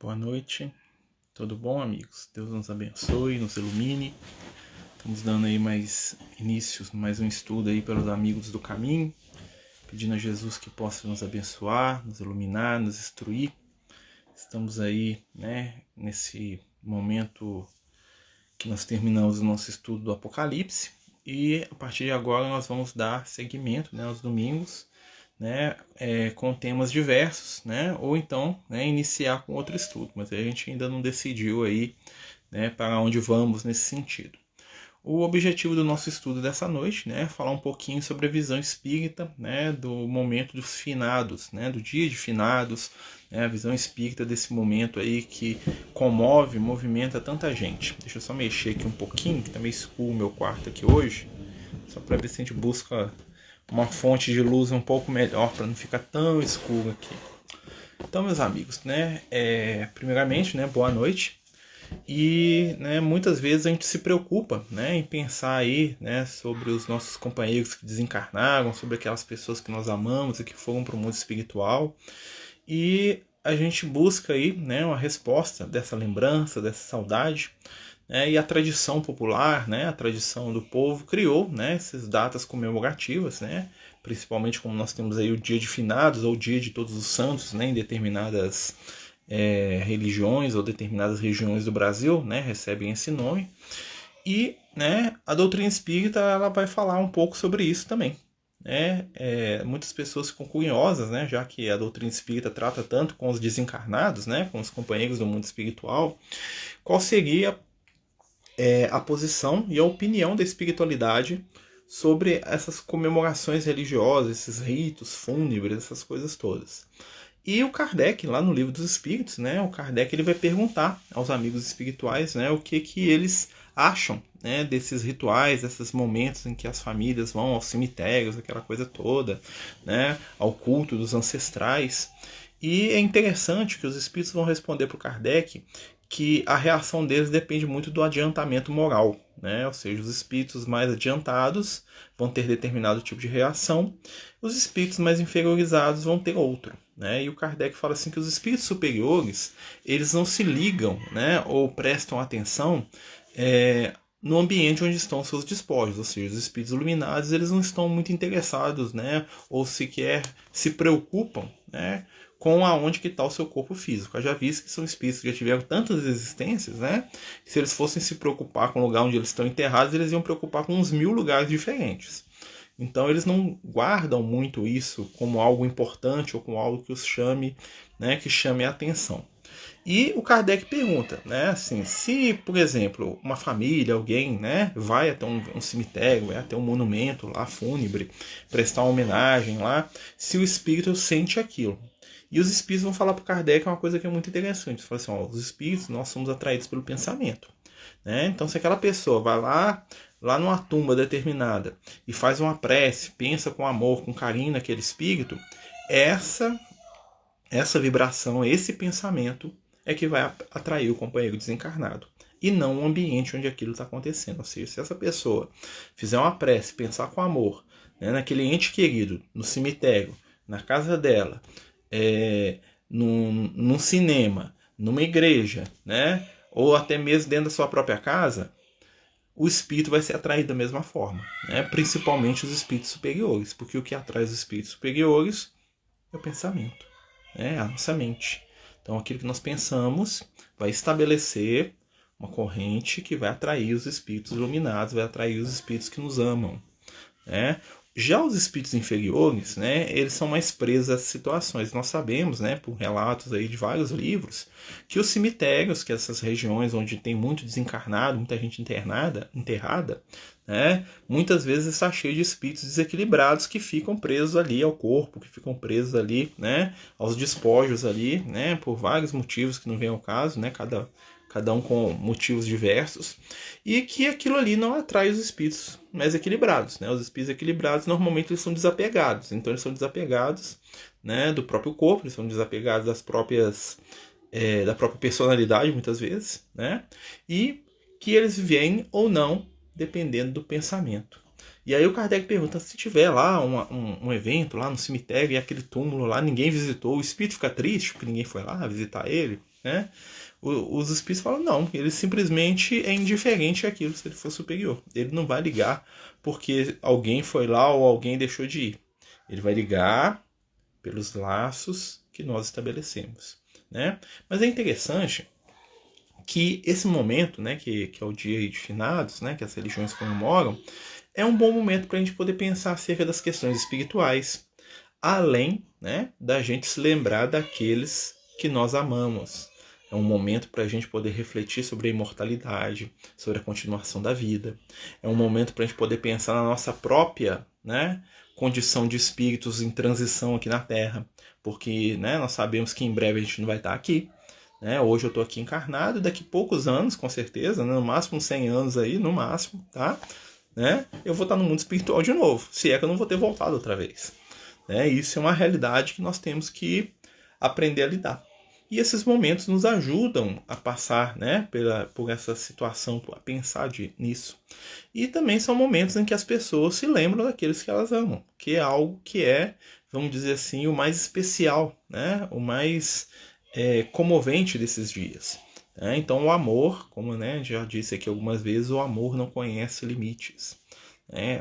Boa noite, tudo bom, amigos? Deus nos abençoe, nos ilumine. Estamos dando aí mais um estudo aí pelos amigos do caminho, pedindo a Jesus que possa nos abençoar, nos iluminar, nos instruir. Estamos aí, nesse momento que nós terminamos o nosso estudo do Apocalipse e a partir de agora nós vamos dar seguimento, aos domingos, com temas diversos, ou então iniciar com outro estudo, mas a gente ainda não decidiu aí, para onde vamos nesse sentido. O objetivo do nosso estudo dessa noite é falar um pouquinho sobre a visão espírita, do momento dos finados, do dia de finados, a visão espírita desse momento aí que movimenta tanta gente. Deixa eu só mexer aqui um pouquinho, que tá meio escuro o meu quarto aqui hoje, só para ver se a gente busca uma fonte de luz um pouco melhor para não ficar tão escuro aqui. Então, meus amigos, primeiramente, boa noite. E muitas vezes a gente se preocupa em pensar aí sobre os nossos companheiros que desencarnaram, sobre aquelas pessoas que nós amamos e que foram para o mundo espiritual. E a gente busca aí uma resposta dessa lembrança, dessa saudade. E a tradição popular, a tradição do povo criou essas datas comemorativas, principalmente como nós temos aí o dia de finados ou o dia de todos os santos, em determinadas religiões ou determinadas regiões do Brasil, recebem esse nome. E a doutrina espírita ela vai falar um pouco sobre isso também. Muitas pessoas ficam curiosas, já que a doutrina espírita trata tanto com os desencarnados, com os companheiros do mundo espiritual, qual seria a posição e a opinião da espiritualidade sobre essas comemorações religiosas, esses ritos fúnebres, essas coisas todas. E o Kardec, lá no Livro dos Espíritos, o Kardec ele vai perguntar aos amigos espirituais o que eles acham desses rituais, desses momentos em que as famílias vão aos cemitérios, aquela coisa toda, ao culto dos ancestrais. E é interessante que os espíritos vão responder para o Kardec que a reação deles depende muito do adiantamento moral, ou seja, os espíritos mais adiantados vão ter determinado tipo de reação, os espíritos mais inferiorizados vão ter outro. E o Kardec fala assim que os espíritos superiores eles não se ligam ou prestam atenção no ambiente onde estão seus despojos, ou seja, os espíritos iluminados eles não estão muito interessados ou sequer se preocupam com aonde que está o seu corpo físico. Eu já vi que são espíritos que já tiveram tantas existências, que se eles fossem se preocupar com o lugar onde eles estão enterrados, eles iam preocupar com uns 1000 lugares diferentes. Então eles não guardam muito isso como algo importante ou como algo que os chame, que chame a atenção. E o Kardec pergunta, assim, se, por exemplo, uma família, alguém, vai até um cemitério, vai até um monumento lá fúnebre, prestar uma homenagem lá, se o espírito sente aquilo. E os espíritos vão falar para o Kardec uma coisa que é muito interessante. Eles falam assim, os espíritos, nós somos atraídos pelo pensamento. Então, se aquela pessoa vai lá numa tumba determinada e faz uma prece, pensa com amor, com carinho naquele espírito, essa vibração, esse pensamento é que vai atrair o companheiro desencarnado. E não o ambiente onde aquilo está acontecendo. Ou seja, se essa pessoa fizer uma prece, pensar com amor, naquele ente querido, no cemitério, na casa dela, num cinema, numa igreja, ou até mesmo dentro da sua própria casa, o espírito vai ser atraído da mesma forma, principalmente os espíritos superiores, porque o que atrai os espíritos superiores é o pensamento, a nossa mente. Então aquilo que nós pensamos vai estabelecer uma corrente que vai atrair os espíritos iluminados, vai atrair os espíritos que nos amam. Já os espíritos inferiores, eles são mais presos a situações. Nós sabemos, por relatos aí de vários livros, que os cemitérios, que essas regiões onde tem muito desencarnado, muita gente enterrada, muitas vezes está cheio de espíritos desequilibrados que ficam presos ali ao corpo, que ficam presos ali, aos despojos ali, por vários motivos que não vem ao caso, cada um com motivos diversos, e que aquilo ali não atrai os espíritos mais equilibrados. Os espíritos equilibrados normalmente eles são desapegados, então eles são desapegados do próprio corpo, eles são desapegados da própria personalidade muitas vezes, e que eles vêm ou não dependendo do pensamento. E aí o Kardec pergunta, se tiver lá um evento lá no cemitério e aquele túmulo lá, ninguém visitou, o espírito fica triste porque ninguém foi lá visitar ele, né? Os espíritos falam, não, ele simplesmente é indiferente àquilo se ele for superior. Ele não vai ligar porque alguém foi lá ou alguém deixou de ir. Ele vai ligar pelos laços que nós estabelecemos, né? Mas é interessante que esse momento, né, que é o dia de finados, né, que as religiões comemoram, é um bom momento para a gente poder pensar acerca das questões espirituais, além, né, da gente se lembrar daqueles que nós amamos. É um momento para a gente poder refletir sobre a imortalidade, sobre a continuação da vida. É um momento para a gente poder pensar na nossa própria, né, condição de espíritos em transição aqui na Terra, porque, né, nós sabemos que em breve a gente não vai estar aqui. Né? Hoje eu estou aqui encarnado, daqui poucos anos, com certeza, né, no máximo 100 anos aí, no máximo, tá? Né, eu vou estar no mundo espiritual de novo, se é que eu não vou ter voltado outra vez. Né? Isso é uma realidade que nós temos que aprender a lidar. E esses momentos nos ajudam a passar, né, por essa situação, a pensar nisso. E também são momentos em que as pessoas se lembram daqueles que elas amam, que é algo que é, vamos dizer assim, o mais especial, né, o mais comovente desses dias. Então o amor, como, né, já disse aqui algumas vezes, o amor não conhece limites.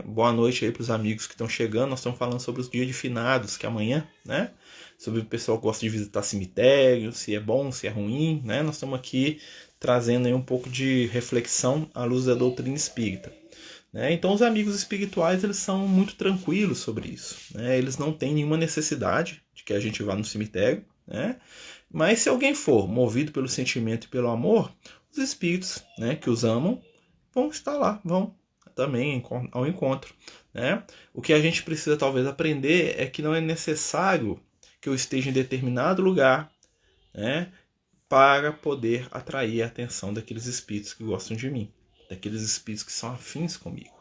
Boa noite aí para os amigos que estão chegando. Nós estamos falando sobre os dias de finados, que é amanhã, né? Sobre o pessoal que gosta de visitar cemitério, se é bom, se é ruim, né? Nós estamos aqui trazendo aí um pouco de reflexão à luz da doutrina espírita. Então os amigos espirituais, eles são muito tranquilos sobre isso. Eles não têm nenhuma necessidade de que a gente vá no cemitério, né? Mas se alguém for movido pelo sentimento e pelo amor, os espíritos, né, que os amam vão estar lá, vão também ao encontro. Né? O que a gente precisa talvez aprender é que não é necessário que eu esteja em determinado lugar, né, para poder atrair a atenção daqueles espíritos que gostam de mim, daqueles espíritos que são afins comigo.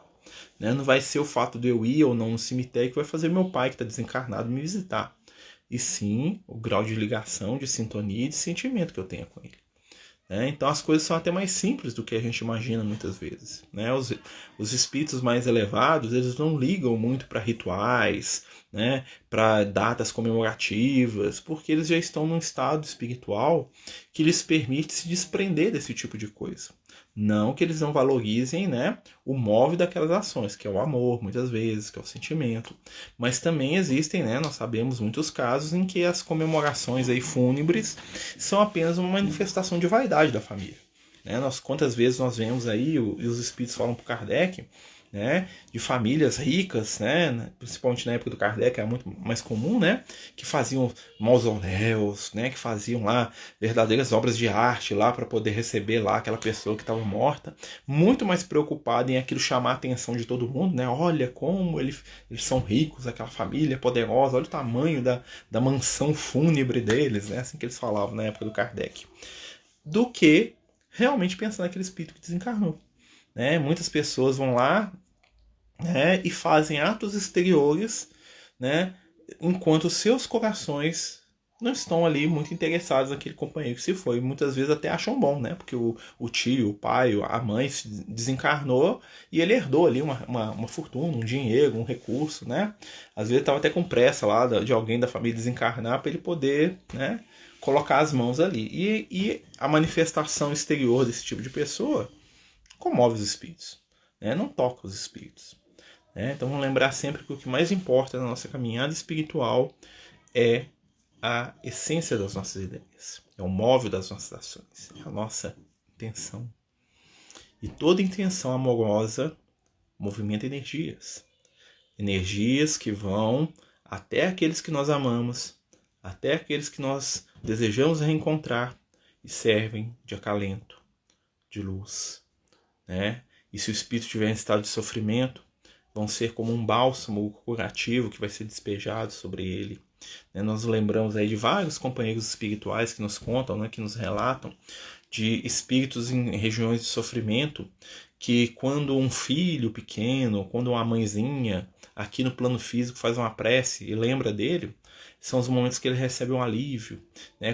Né? Não vai ser o fato de eu ir ou não no cemitério que vai fazer meu pai, que está desencarnado, me visitar. E sim o grau de ligação, de sintonia e de sentimento que eu tenho com ele. Então as coisas são até mais simples do que a gente imagina muitas vezes. Os espíritos mais elevados, eles não ligam muito para rituais, né, para datas comemorativas, porque eles já estão num estado espiritual que lhes permite se desprender desse tipo de coisa. Não que eles não valorizem, né, o móvel daquelas ações, que é o amor, muitas vezes, que é o sentimento. Mas também existem, né, nós sabemos muitos casos em que as comemorações aí fúnebres são apenas uma manifestação de vaidade da família. Quantas vezes nós vemos aí, e os espíritos falam para Kardec, né, de famílias ricas, né, principalmente na época do Kardec era muito mais comum, né, que faziam mausoléus, né, que faziam lá verdadeiras obras de arte lá para poder receber lá aquela pessoa que estava morta, muito mais preocupado em aquilo chamar a atenção de todo mundo, né, olha como eles são ricos, aquela família poderosa, olha o tamanho da mansão fúnebre deles, né, assim que eles falavam na época do Kardec, do que realmente pensar naquele espírito que desencarnou. Muitas pessoas vão lá, e fazem atos exteriores, né, enquanto seus corações não estão ali muito interessados naquele companheiro que se foi. Muitas vezes até acham bom, né? Porque o tio, o pai, a mãe se desencarnou e ele herdou ali uma fortuna, um dinheiro, um recurso, né? Às vezes estava até com pressa lá de alguém da família desencarnar para ele poder, né, colocar as mãos ali. E a manifestação exterior desse tipo de pessoa comove os espíritos, né? Não toca os espíritos. Então vamos lembrar sempre que o que mais importa na nossa caminhada espiritual é a essência das nossas ideias, é o móvel das nossas ações, é a nossa intenção. E toda intenção amorosa movimenta energias. Energias que vão até aqueles que nós amamos, até aqueles que nós desejamos reencontrar e servem de acalento, de luz. E se o espírito estiver em estado de sofrimento, vão ser como um bálsamo curativo que vai ser despejado sobre ele. Nós lembramos aí de vários companheiros espirituais que nos contam, né, que nos relatam de espíritos em regiões de sofrimento, que quando um filho pequeno, quando uma mãezinha aqui no plano físico faz uma prece e lembra dele, são os momentos que ele recebe um alívio,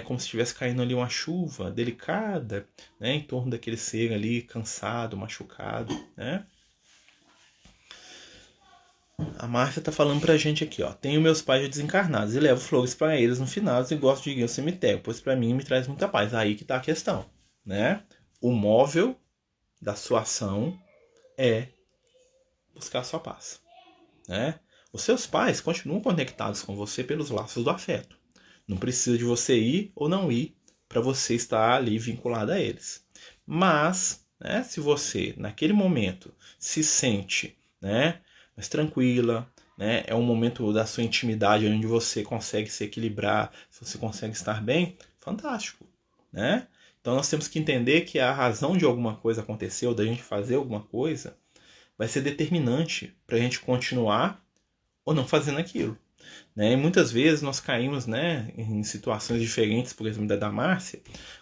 como se estivesse caindo ali uma chuva delicada, em torno daquele ser ali cansado, machucado. A Márcia tá falando pra gente aqui, ó. Tenho meus pais já desencarnados e levo flores para eles no finados e gosto de ir ao cemitério, pois para mim me traz muita paz. Aí que tá a questão, né? O móvel da sua ação é buscar a sua paz, né? Os seus pais continuam conectados com você pelos laços do afeto. Não precisa de você ir ou não ir para você estar ali vinculado a eles. Mas, né, se você, naquele momento, se sente, né, mais tranquila, né, é um momento da sua intimidade onde você consegue se equilibrar, se você consegue estar bem, fantástico, né? Então nós temos que entender que a razão de alguma coisa acontecer, ou da gente fazer alguma coisa, vai ser determinante para a gente continuar ou não fazendo aquilo. Né? E muitas vezes nós caímos, né, em situações diferentes, por exemplo, da Márcia,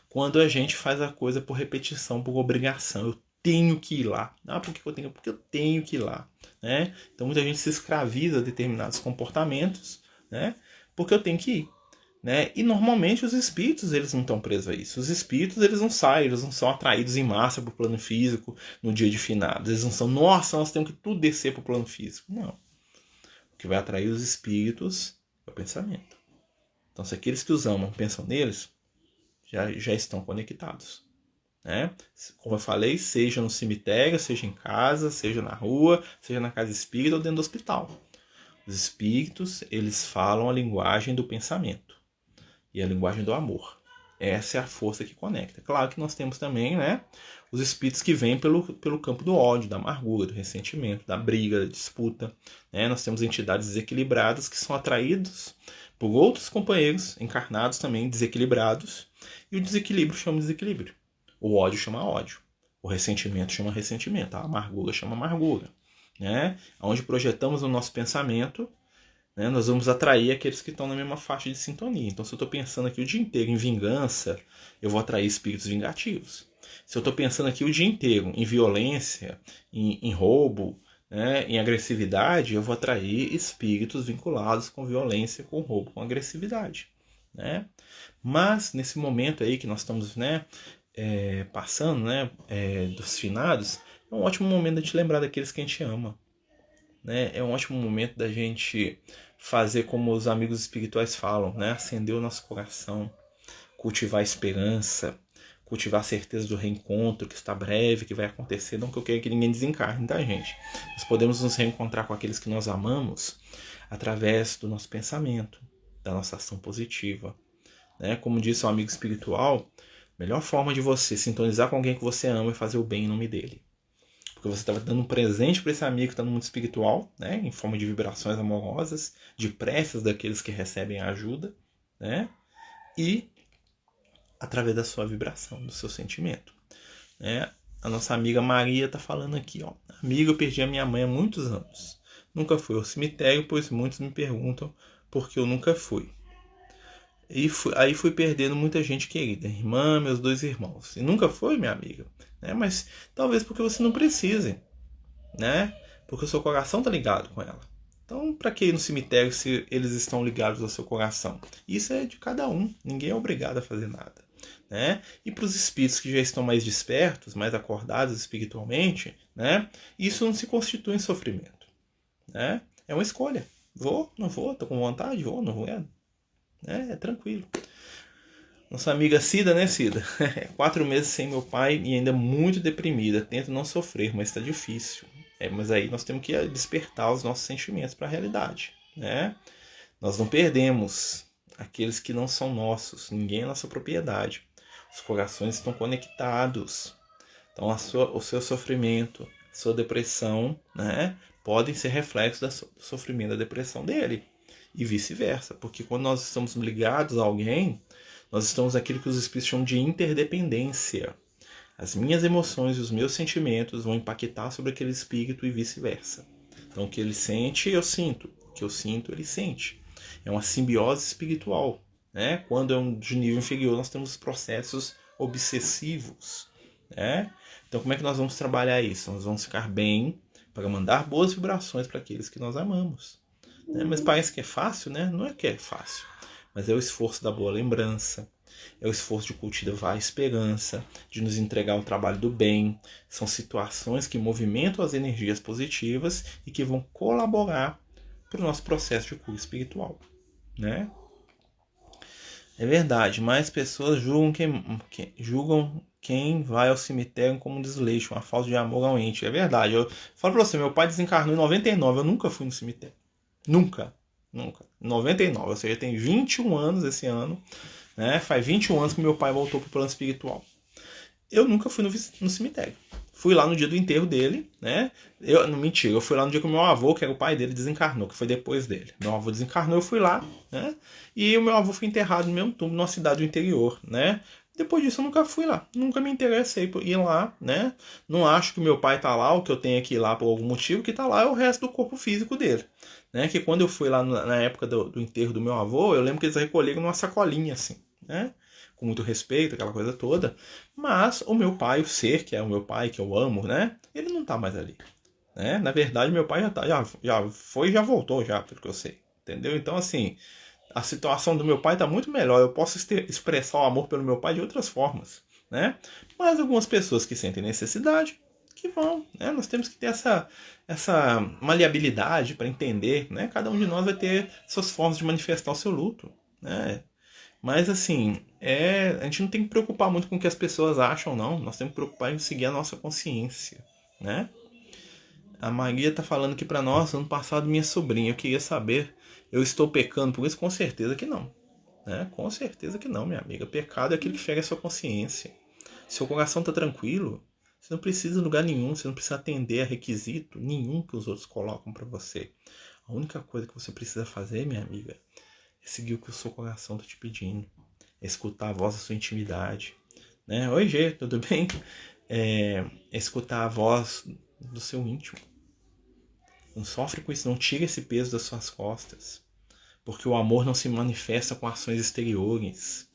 quando a gente faz a coisa por repetição, por obrigação. Eu tenho que ir lá. Ah, por que eu tenho? Porque eu tenho que ir lá. Né? Então muita gente se escraviza a determinados comportamentos, né, porque eu tenho que ir. Né? E normalmente os espíritos eles não estão presos a isso. Os espíritos eles não saem, eles não são atraídos em massa para o plano físico no dia de finados. Eles não são, nossa, nós temos que tudo descer para o plano físico. Não. O que vai atrair os espíritos é o pensamento. Então, se aqueles que os amam pensam neles, já estão conectados. Né? Como eu falei, seja no cemitério, seja em casa, seja na rua, seja na casa espírita ou dentro do hospital. Os espíritos, eles falam a linguagem do pensamento e a linguagem do amor. Essa é a força que conecta. Claro que nós temos também, né, os espíritos que vêm pelo campo do ódio, da amargura, do ressentimento, da briga, da disputa. Né? Nós temos entidades desequilibradas que são atraídos por outros companheiros encarnados também desequilibrados. E o desequilíbrio chama desequilíbrio. O ódio chama ódio. O ressentimento chama ressentimento. A amargura chama amargura. Né? Onde projetamos o nosso pensamento, né, nós vamos atrair aqueles que estão na mesma faixa de sintonia. Então, se eu estou pensando aqui o dia inteiro em vingança, eu vou atrair espíritos vingativos. Se eu estou pensando aqui o dia inteiro em violência, em roubo, né, em agressividade, eu vou atrair espíritos vinculados com violência, com roubo, com agressividade. Né? Mas, nesse momento aí que nós estamos, né, passando, né, dos finados, é um ótimo momento de te lembrar daqueles que a gente ama. Né? É um ótimo momento da gente fazer como os amigos espirituais falam, né? Acender o nosso coração, cultivar a esperança, cultivar a certeza do reencontro que está breve, que vai acontecer. Não que eu queira que ninguém desencarne, tá, gente? Nós podemos nos reencontrar com aqueles que nós amamos através do nosso pensamento, da nossa ação positiva. Né? Como disse um amigo espiritual, a melhor forma de você sintonizar com alguém que você ama é fazer o bem em nome dele. Porque você estava dando um presente para esse amigo que está no mundo espiritual, né, em forma de vibrações amorosas, de preces daqueles que recebem a ajuda, né, e através da sua vibração, do seu sentimento. Né. A nossa amiga Maria está falando aqui, ó, amiga, eu perdi a minha mãe há muitos anos. Nunca fui ao cemitério, pois muitos me perguntam por que eu nunca fui. E aí fui perdendo muita gente querida, irmã, meus 2 irmãos. E nunca foi, minha amiga. Né? Mas talvez porque você não precise. Né? Porque o seu coração está ligado com ela. Então, para que ir no cemitério se eles estão ligados ao seu coração? Isso é de cada um. Ninguém é obrigado a fazer nada. Né? E para os espíritos que já estão mais despertos, mais acordados espiritualmente, né? Isso não se constitui em sofrimento. Né? É uma escolha. Vou, não vou, estou com vontade, vou, não vou. É tranquilo. Nossa amiga Cida, né, Cida? 4 meses sem meu pai e ainda muito deprimida. Tento não sofrer, mas está difícil. Mas aí nós temos que despertar os nossos sentimentos para a realidade. Né? Nós não perdemos aqueles que não são nossos. Ninguém é nossa propriedade. Os corações estão conectados. Então o seu sofrimento, a sua depressão, né, podem ser reflexos do sofrimento da depressão dele. E vice-versa, porque quando nós estamos ligados a alguém, nós estamos naquilo que os espíritos chamam de interdependência. As minhas emoções e os meus sentimentos vão impactar sobre aquele espírito e vice-versa. Então o que ele sente, eu sinto. O que eu sinto, ele sente. É uma simbiose espiritual. Né? Quando é de nível inferior, nós temos processos obsessivos. Né? Então como é que nós vamos trabalhar isso? Nós vamos ficar bem para mandar boas vibrações para aqueles que nós amamos. Mas parece que é fácil, né? Não é que é fácil, mas é o esforço da boa lembrança, É o esforço de cultivar a esperança, de nos entregar o trabalho do bem. São situações que movimentam as energias positivas e que vão colaborar para o nosso processo de cura espiritual, né? É verdade, mais pessoas julgam quem vai ao cemitério como um desleixo, uma falta de amor ao ente. É verdade. Eu falo pra você, meu pai desencarnou em 99, eu nunca fui no cemitério. Nunca. Nunca. 99, ou seja, tem 21 anos esse ano, né? Faz 21 anos que meu pai voltou pro plano espiritual. Eu nunca fui no cemitério. Fui lá no dia do enterro dele, né? Não, mentira, eu fui lá no dia que o meu avô, que era o pai dele, desencarnou, que foi depois dele. Meu avô desencarnou, eu fui lá, né? E o meu avô foi enterrado no mesmo túmulo, numa cidade do interior, né? Depois disso eu nunca fui lá, nunca me interessei por ir lá, né? Não acho que o meu pai tá lá, ou que eu tenho que ir lá por algum motivo, que tá lá é o resto do corpo físico dele. Né? Que quando eu fui lá na época do enterro do meu avô, eu lembro que eles recolheram numa sacolinha assim, né? Com muito respeito, aquela coisa toda. Mas o meu pai, o ser que é o meu pai, que eu amo, né? Ele não tá mais ali. Né? Na verdade, meu pai já foi e já voltou, já, pelo que eu sei. Entendeu? Então, assim, a situação do meu pai tá muito melhor. Eu posso expressar o amor pelo meu pai de outras formas. Né? Mas algumas pessoas que sentem necessidade, que vão. Né? Nós temos que ter essa maleabilidade para entender. Né? Cada um de nós vai ter suas formas de manifestar o seu luto. Né? Mas assim, a gente não tem que preocupar muito com o que as pessoas acham, não. Nós temos que preocupar em seguir a nossa consciência, né? A Maria tá falando aqui para nós, ano passado minha sobrinha, eu queria saber, eu estou pecando por isso? Com certeza que não. Né? Com certeza que não, minha amiga. Pecado é aquilo que fere a sua consciência. Seu coração tá tranquilo, você não precisa de lugar nenhum, você não precisa atender a requisito nenhum que os outros colocam para você. A única coisa que você precisa fazer, minha amiga, é seguir o que o seu coração tá te pedindo. É escutar a voz da sua intimidade. Né? Oi, Gê, tudo bem? É escutar a voz do seu íntimo. Não sofre com isso, não tira esse peso das suas costas. Porque o amor não se manifesta com ações exteriores.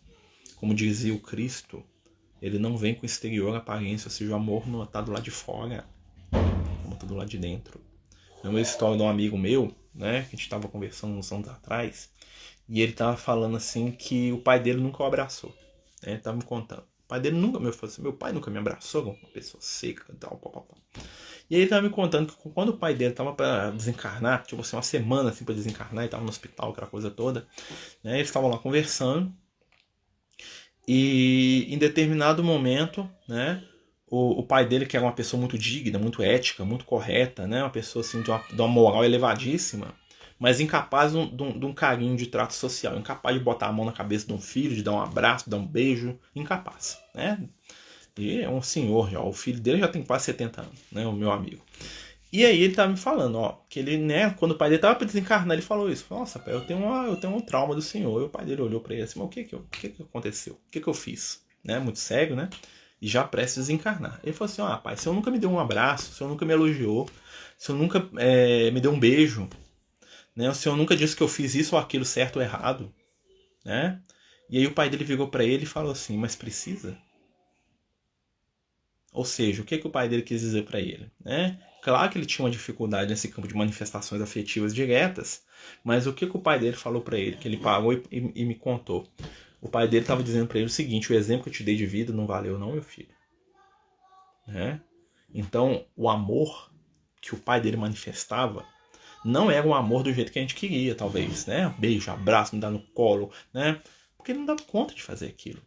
Como dizia o Cristo, ele não vem com exterior aparência, ou seja, o amor não está do lado de fora, como está do lado de dentro. É uma história de um amigo meu, né, que a gente estava conversando uns anos atrás, e ele estava falando assim que o pai dele nunca o abraçou. Ele estava me contando. O pai dele nunca, meu pai nunca me abraçou, uma pessoa seca e tal, pá. E ele estava me contando que quando o pai dele estava para desencarnar, tipo assim, uma semana assim para desencarnar, e estava no hospital, aquela coisa toda, né, eles estavam lá conversando, e em determinado momento, né, o pai dele, que era uma pessoa muito digna, muito ética, muito correta, né, uma pessoa assim, de uma moral elevadíssima, mas incapaz de um carinho, de trato social, incapaz de botar a mão na cabeça de um filho, de dar um abraço, de dar um beijo, incapaz, né? E é um senhor já, o filho dele já tem quase 70 anos, né, o meu amigo. E aí ele tava me falando, ó, que ele, né, quando o pai dele tava pra desencarnar, ele falou isso. Nossa, pai, eu tenho um trauma do senhor. E o pai dele olhou pra ele assim, mas o que aconteceu? O que eu fiz? Né, muito sério, né? E já prestes a desencarnar. Ele falou assim, ó, pai, o senhor nunca me deu um abraço, o senhor nunca me elogiou, o senhor nunca me deu um beijo, né? O senhor nunca disse que eu fiz isso ou aquilo certo ou errado, né? E aí o pai dele virou pra ele e falou assim, mas precisa? Ou seja, o que o pai dele quis dizer para ele? Né? Claro que ele tinha uma dificuldade nesse campo de manifestações afetivas diretas, mas o que o pai dele falou para ele, que ele pagou e me contou? O pai dele estava dizendo para ele o seguinte, o exemplo que eu te dei de vida não valeu não, meu filho. Né? Então, o amor que o pai dele manifestava não era um amor do jeito que a gente queria, talvez, né? Beijo, abraço, me dar no colo, né? Porque ele não dava conta de fazer aquilo.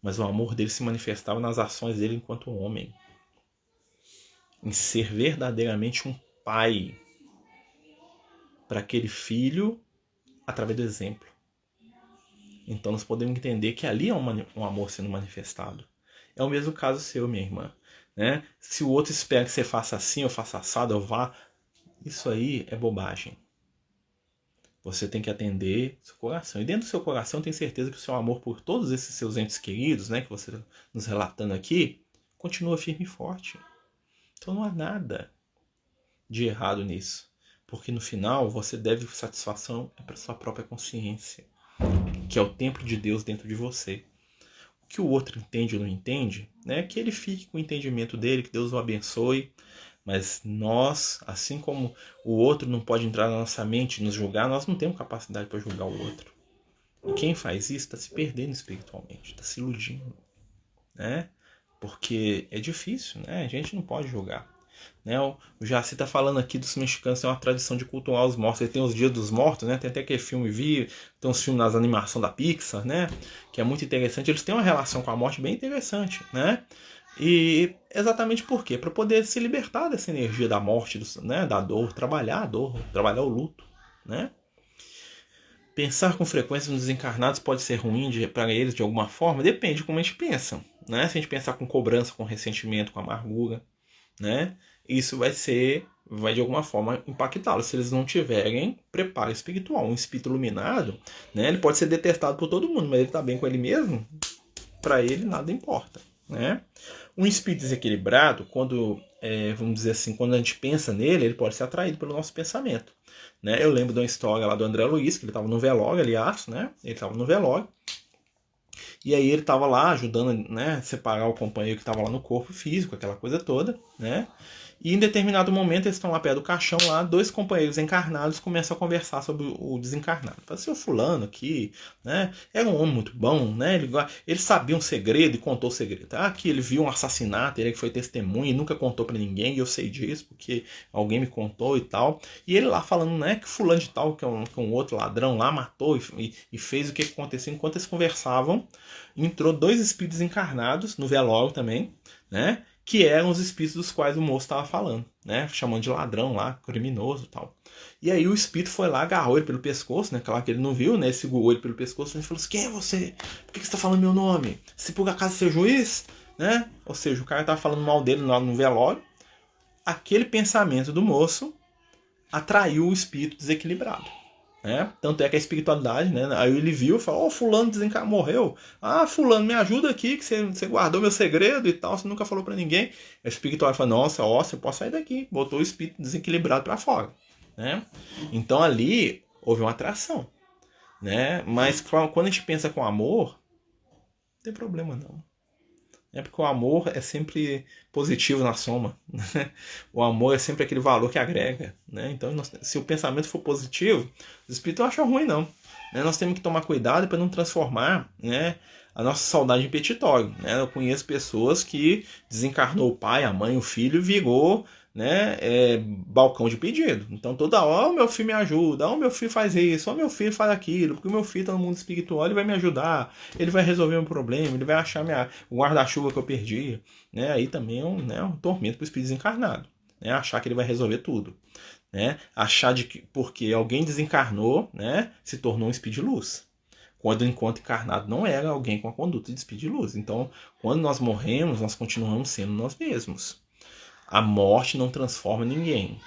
Mas o amor dele se manifestava nas ações dele enquanto homem. Em ser verdadeiramente um pai para aquele filho através do exemplo. Então nós podemos entender que ali é um amor sendo manifestado. É o mesmo caso seu, minha irmã. Né? Se o outro espera que você faça assim, ou faça assado, ou vá, isso aí é bobagem. Você tem que atender seu coração. E dentro do seu coração, tem certeza que o seu amor por todos esses seus entes queridos, né, que você está nos relatando aqui, continua firme e forte. Então não há nada de errado nisso. Porque no final, você deve satisfação para sua própria consciência, que é o templo de Deus dentro de você. O que o outro entende ou não entende, né, que ele fique com o entendimento dele, que Deus o abençoe. Mas nós, assim como o outro não pode entrar na nossa mente e nos julgar, nós não temos capacidade para julgar o outro. Quem faz isso está se perdendo espiritualmente, está se iludindo, né? Porque é difícil, né? A gente não pode julgar. Né? O Jaci está falando aqui dos mexicanos, tem uma tradição de cultuar os mortos. Ele tem os Dias dos Mortos, né? Tem até aquele filme, tem uns filmes nas animações da Pixar, né? Que é muito interessante. Eles têm uma relação com a morte bem interessante, né? E exatamente por quê? Para poder se libertar dessa energia da morte, né? Da dor, trabalhar a dor, trabalhar o luto, né? Pensar com frequência nos desencarnados pode ser ruim para eles de alguma forma? Depende de como a gente pensa, né? Se a gente pensar com cobrança, com ressentimento, com amargura, né? Isso vai de alguma forma impactá-los. Se eles não tiverem preparo espiritual, um espírito iluminado, né? Ele pode ser detestado por todo mundo, mas ele está bem com ele mesmo, para ele nada importa, né? Um espírito desequilibrado, quando, vamos dizer assim, quando a gente pensa nele, ele pode ser atraído pelo nosso pensamento, né? Eu lembro de uma história lá do André Luiz, que ele estava no velório, aliás, né? Ele estava no velório, e aí ele estava lá ajudando, né, separar o companheiro que estava lá no corpo físico, aquela coisa toda, né? E em determinado momento eles estão lá perto do caixão, lá, dois companheiros encarnados começam a conversar sobre o desencarnado. Fala, seu fulano aqui, né? Era um homem muito bom, né? Ele sabia um segredo e contou o segredo. Ah, que ele viu um assassinato, ele que foi testemunha e nunca contou para ninguém, e eu sei disso, porque alguém me contou e tal. E ele lá falando, né, que fulano de tal, que é um outro ladrão lá, matou e fez o que aconteceu. Enquanto eles conversavam, entrou dois espíritos encarnados no velório também, né? Que eram os espíritos dos quais o moço estava falando, né? Chamando de ladrão lá, criminoso e tal. E aí o espírito foi lá, agarrou ele pelo pescoço, né? Claro que ele não viu, né? Ele segurou ele pelo pescoço e falou assim: quem é você? Por que você está falando meu nome? Se por acaso você é juiz, né? Ou seja, o cara estava falando mal dele lá no velório. Aquele pensamento do moço atraiu o espírito desequilibrado. Né? Tanto é que a espiritualidade, né? Aí ele viu e falou: fulano morreu. Ah, fulano, me ajuda aqui, que você guardou meu segredo e tal, você nunca falou para ninguém. A espiritualidade falou: nossa, você pode sair daqui. Botou o espírito desequilibrado para fora. Né? Então ali houve uma atração. Né? Mas quando a gente pensa com amor, não tem problema não. Porque o amor é sempre positivo na soma. Né? O amor é sempre aquele valor que agrega. Né? Então, se o pensamento for positivo, os espíritos não acham ruim, não. Né? Nós temos que tomar cuidado para não transformar, né, a nossa saudade em petitório. Né? Eu conheço pessoas que desencarnou o pai, a mãe, o filho e virou, né, balcão de pedido. Então toda hora, meu filho me ajuda, meu filho faz isso, meu filho faz aquilo, porque o meu filho está no mundo espiritual, ele vai me ajudar, ele vai resolver meu problema, ele vai achar o guarda-chuva que eu perdi. Né? Aí também é um tormento para o espírito desencarnado. Né? Achar que ele vai resolver tudo. Né? Achar de que porque alguém desencarnou, né, se tornou um espírito de luz. Quando enquanto encarnado não era alguém com a conduta de espírito de luz. Então, quando nós morremos, nós continuamos sendo nós mesmos. A morte não transforma ninguém.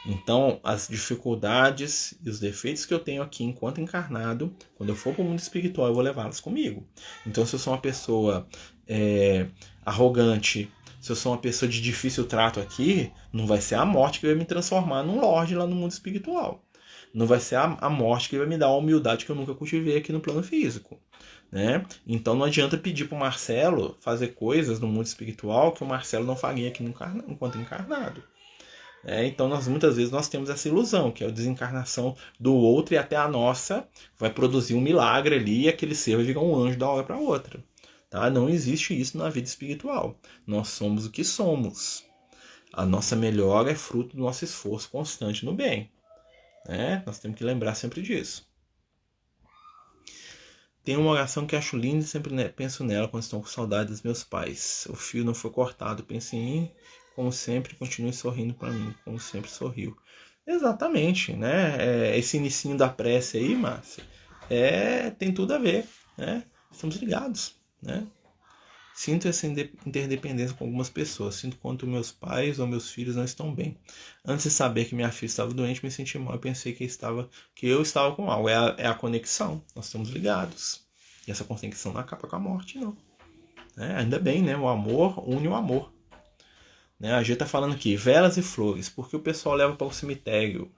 Então, as dificuldades e os defeitos que eu tenho aqui enquanto encarnado, quando eu for para o mundo espiritual, eu vou levá-las comigo. Então, se eu sou uma pessoa arrogante, se eu sou uma pessoa de difícil trato aqui, não vai ser a morte que vai me transformar num lorde lá no mundo espiritual. Não vai ser a morte que vai me dar a humildade que eu nunca cultivei aqui no plano físico. Né? Então não adianta pedir para o Marcelo fazer coisas no mundo espiritual que o Marcelo não faria aqui enquanto encarnado. Então muitas vezes nós temos essa ilusão, que é a desencarnação do outro e até a nossa vai produzir um milagre ali e aquele ser vai virar um anjo da hora para outra. Tá? Não existe isso na vida espiritual. Nós somos o que somos. A nossa melhora é fruto do nosso esforço constante no bem. Nós temos que lembrar sempre disso. Tem uma oração que acho linda e sempre penso nela quando estou com saudade dos meus pais. O fio não foi cortado, pense em mim, como sempre, continue sorrindo para mim, como sempre sorriu. Exatamente, né? Esse inicinho da prece aí, Márcia, tem tudo a ver, né? Estamos ligados, né? Sinto essa interdependência com algumas pessoas. Sinto quanto meus pais ou meus filhos não estão bem. Antes de saber que minha filha estava doente, me senti mal e pensei que eu estava com algo. É a conexão. Nós estamos ligados. E essa conexão não acaba com a morte, não. Ainda bem, né? O amor une o amor. A gente está falando aqui, velas e flores. Porque o pessoal leva para o cemitério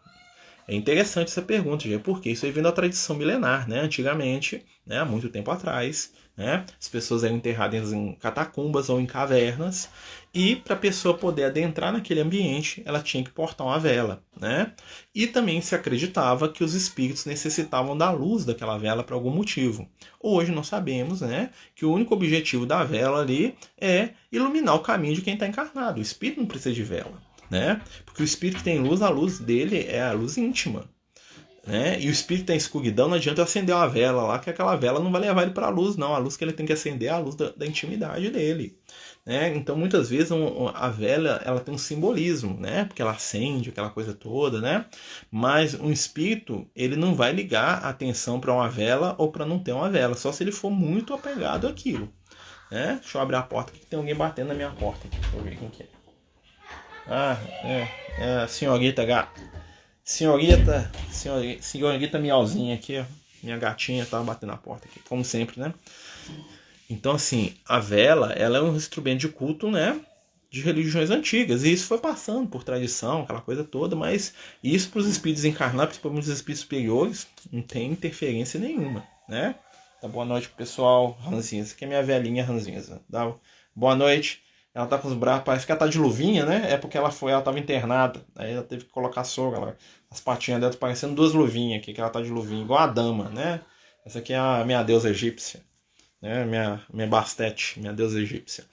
É interessante essa pergunta, gente, porque isso aí vem da tradição milenar, né? Antigamente, né, há muito tempo atrás, né, as pessoas eram enterradas em catacumbas ou em cavernas, e para a pessoa poder adentrar naquele ambiente, ela tinha que portar uma vela, né? E também se acreditava que os espíritos necessitavam da luz daquela vela por algum motivo. Hoje nós sabemos, né, que o único objetivo da vela ali é iluminar o caminho de quem está encarnado. O espírito não precisa de vela, né? Porque o espírito que tem luz, a luz dele é a luz íntima, né? E o espírito tem escuridão, não adianta eu acender uma vela lá, que aquela vela não vai levar ele para a luz, não. A luz que ele tem que acender é a luz da intimidade dele, né? Então muitas vezes a vela ela tem um simbolismo, né? Porque ela acende aquela coisa toda, né? Mas um espírito ele não vai ligar a atenção para uma vela ou para não ter uma vela, só se ele for muito apegado àquilo, né? Deixa eu abrir a porta aqui, que tem alguém batendo na minha porta aqui. Deixa eu ver quem que é. Ah, é a senhorita gata. Senhorita miauzinha aqui, ó. Minha gatinha tava batendo na porta aqui, como sempre, né? Então, assim, a vela, ela é um instrumento de culto, né? De religiões antigas. E isso foi passando por tradição, aquela coisa toda, mas isso para os espíritos encarnados, principalmente os espíritos superiores, não tem interferência nenhuma, né? Tá, boa noite pro pessoal, Ranzinza. Essa aqui é minha velhinha Ranzinza. Dá boa noite. Ela tá com os braços, parece que ela tá de luvinha, né? É porque ela tava internada. Aí ela teve que colocar soga, as patinhas dela parecendo duas luvinhas aqui, que ela tá de luvinha, igual a dama, né? Essa aqui é a minha deusa egípcia, né? Minha Bastet, minha deusa egípcia.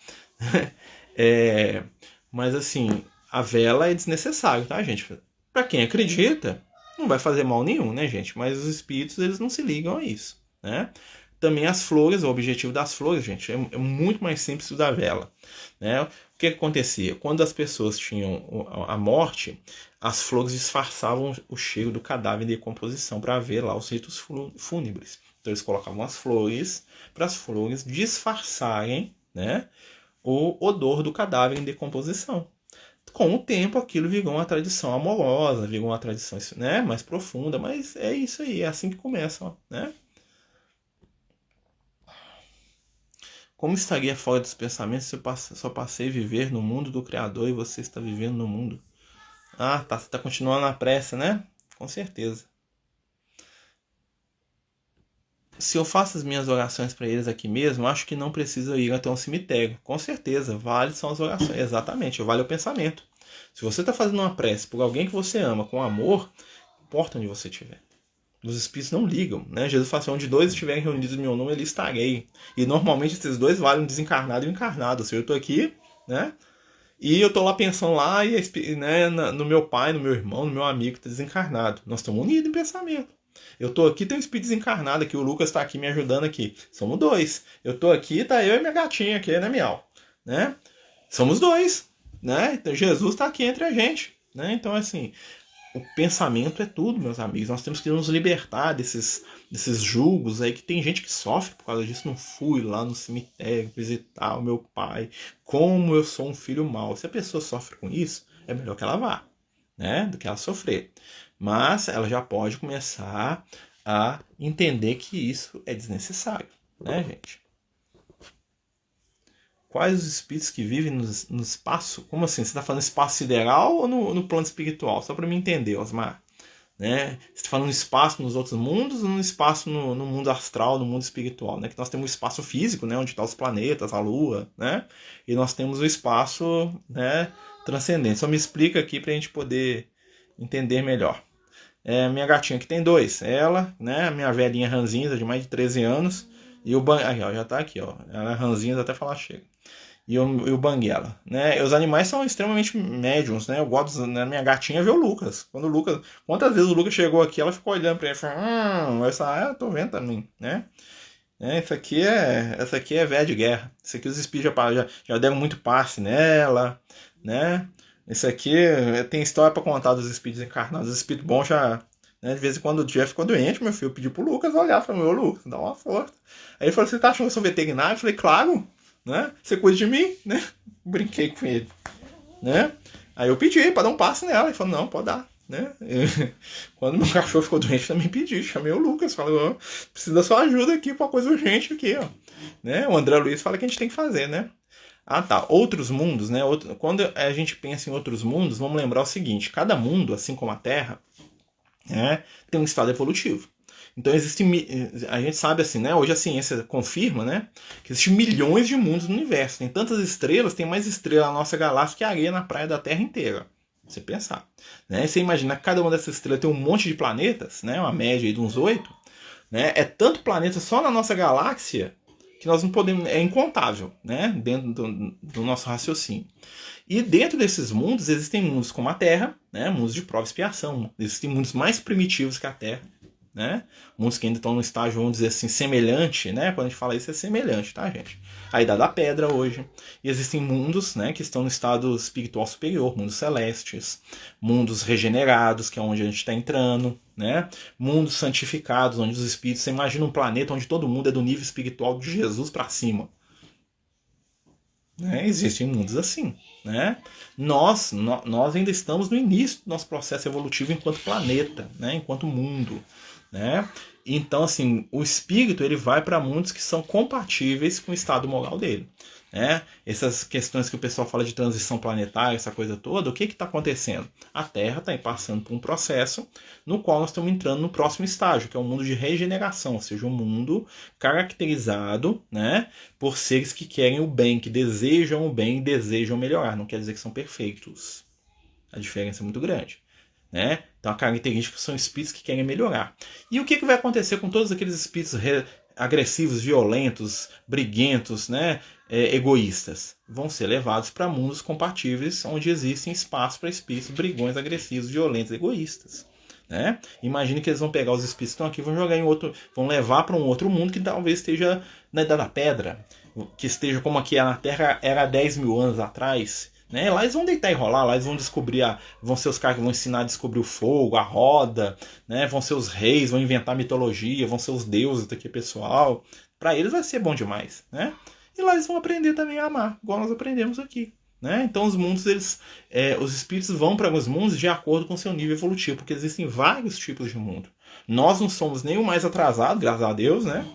Mas assim, a vela é desnecessário, tá, gente? Pra quem acredita, não vai fazer mal nenhum, né, gente? Mas os espíritos, eles não se ligam a isso, né? Também as flores, o objetivo das flores, gente, é muito mais simples do da vela, né? O que acontecia? Quando as pessoas tinham a morte, as flores disfarçavam o cheiro do cadáver em decomposição para ver lá os ritos fúnebres. Então eles colocavam as flores para as flores disfarçarem, né, o odor do cadáver em decomposição. Com o tempo aquilo virou uma tradição amorosa, virou uma tradição, né, mais profunda, mas é isso aí, é assim que começa, ó, né? Como estaria fora dos pensamentos se eu só passei a viver no mundo do Criador e você está vivendo no mundo? Ah, tá, você está continuando na pressa, né? Com certeza. Se eu faço as minhas orações para eles aqui mesmo, acho que não precisa ir até um cemitério. Com certeza, vale são as orações. Exatamente, vale o pensamento. Se você está fazendo uma prece por alguém que você ama com amor, importa onde você estiver. Os espíritos não ligam, né? Jesus fala assim, onde dois estiverem reunidos em meu nome, ali estarei. E normalmente esses dois valem o desencarnado e o encarnado. Ou seja, eu estou aqui, né? E eu estou lá pensando lá, né, no meu pai, no meu irmão, no meu amigo que está desencarnado. Nós estamos unidos em pensamento. Eu estou aqui, tem um espírito desencarnado aqui, o Lucas está aqui me ajudando aqui. Somos dois. Eu estou aqui, tá eu e minha gatinha aqui, né, Miau? Né? Somos dois, né? Então Jesus está aqui entre a gente, né? Então, assim, o pensamento é tudo, meus amigos. Nós temos que nos libertar desses julgos aí, que tem gente que sofre por causa disso. Não fui lá no cemitério visitar o meu pai. Como eu sou um filho mau. Se a pessoa sofre com isso, é melhor que ela vá, né? Do que ela sofrer. Mas ela já pode começar a entender que isso é desnecessário, né, gente? Quais os espíritos que vivem no espaço? Como assim? Você está falando espaço sideral ou no plano espiritual? Só para me entender, Osmar. Né? Você está falando espaço nos outros mundos ou no espaço no mundo astral, no mundo espiritual? Né? Que nós temos o espaço físico, né? Onde estão os planetas, a Lua, né? E nós temos o espaço, né, transcendente. Só me explica aqui para a gente poder entender melhor. Minha gatinha que tem dois. Ela, né? A minha velhinha ranzinza de mais de 13 anos. E o aqui, ó, já está aqui, ó. Ela é ranzinza até falar chega. E o Banguela, né? Os animais são extremamente médiums, né? Eu gosto, né? Minha gatinha vê o Lucas. Quantas vezes o Lucas chegou aqui, ela ficou olhando para ele e falou, eu tô vendo também, né? Essa aqui é velha de guerra. Isso aqui os espíritos já deram muito passe nela, né? Isso aqui tem história para contar dos espíritos encarnados. Os espíritos bons já, né? De vez em quando o Jeff ficou doente, meu filho pediu pro Lucas olhar, falou, meu Lucas, dá uma força. Aí ele falou, você tá achando que eu sou veterinário? Eu falei, claro, né? Você cuida de mim, né? Brinquei com ele, né? Aí eu pedi para dar um passe nela. Ele falou, não, pode dar, né? Quando meu cachorro ficou doente, também pedi. Chamei o Lucas, falei, preciso da sua ajuda aqui para uma coisa urgente aqui, ó. Né? O André Luiz fala que a gente tem que fazer, né? Ah, tá. Outros mundos, né? Quando a gente pensa em outros mundos, vamos lembrar o seguinte: cada mundo, assim como a Terra, né? Tem um estado evolutivo. Então a gente sabe assim, né? Hoje a ciência confirma, né? Que existem milhões de mundos no universo. Tem tantas estrelas, tem mais estrelas na nossa galáxia que areia na praia da Terra inteira. Você pensar, né? Você imagina que cada uma dessas estrelas tem um monte de planetas, né? Uma média aí de uns 8, né? É tanto planeta só na nossa galáxia que nós não podemos, é incontável, né? Dentro do nosso raciocínio. E dentro desses mundos existem mundos como a Terra, né? Mundos de prova e expiação. Existem mundos mais primitivos que a Terra, né? Mundos que ainda estão no estágio, vamos dizer assim, semelhante, né? Quando a gente fala isso é semelhante, tá, gente? A idade da pedra hoje. E existem mundos, né, que estão no estado espiritual superior, mundos celestes, mundos regenerados, que é onde a gente está entrando, né? Mundos santificados, onde os espíritos, você imagina um planeta onde todo mundo é do nível espiritual de Jesus para cima. Né? Existem mundos assim, né? Nós ainda estamos no início do nosso processo evolutivo enquanto planeta, né? Enquanto mundo, né? Então, assim, o espírito ele vai para mundos que são compatíveis com o estado moral dele, né? Essas questões que o pessoal fala de transição planetária, essa coisa toda, o que está acontecendo? A Terra está passando por um processo no qual nós estamos entrando no próximo estágio, que é o mundo de regeneração, ou seja, um mundo caracterizado, né, por seres que querem o bem, que desejam o bem e desejam melhorar. Não quer dizer que são perfeitos. A diferença é muito grande. Né? Então a característica são espíritos que querem melhorar. E o que vai acontecer com todos aqueles espíritos agressivos, violentos, briguentos, né? Egoístas? Vão ser levados para mundos compatíveis onde existem espaço para espíritos brigões, agressivos, violentos, egoístas. Né? Imagine que eles vão pegar os espíritos que estão aqui, vão jogar em outro, vão levar para um outro mundo que talvez esteja na Idade da Pedra, que esteja como aqui na Terra era 10 mil anos atrás. Né? Lá eles vão deitar e rolar, lá eles vão descobrir, vão ser os caras que vão ensinar a descobrir o fogo, a roda, né? Vão ser os reis, vão inventar mitologia, vão ser os deuses daqui, pessoal. Para eles vai ser bom demais, né? E lá eles vão aprender também a amar, igual nós aprendemos aqui. Né? Então os mundos, os espíritos vão para os mundos de acordo com o seu nível evolutivo, porque existem vários tipos de mundo. Nós não somos nem o mais atrasado, graças a Deus, né?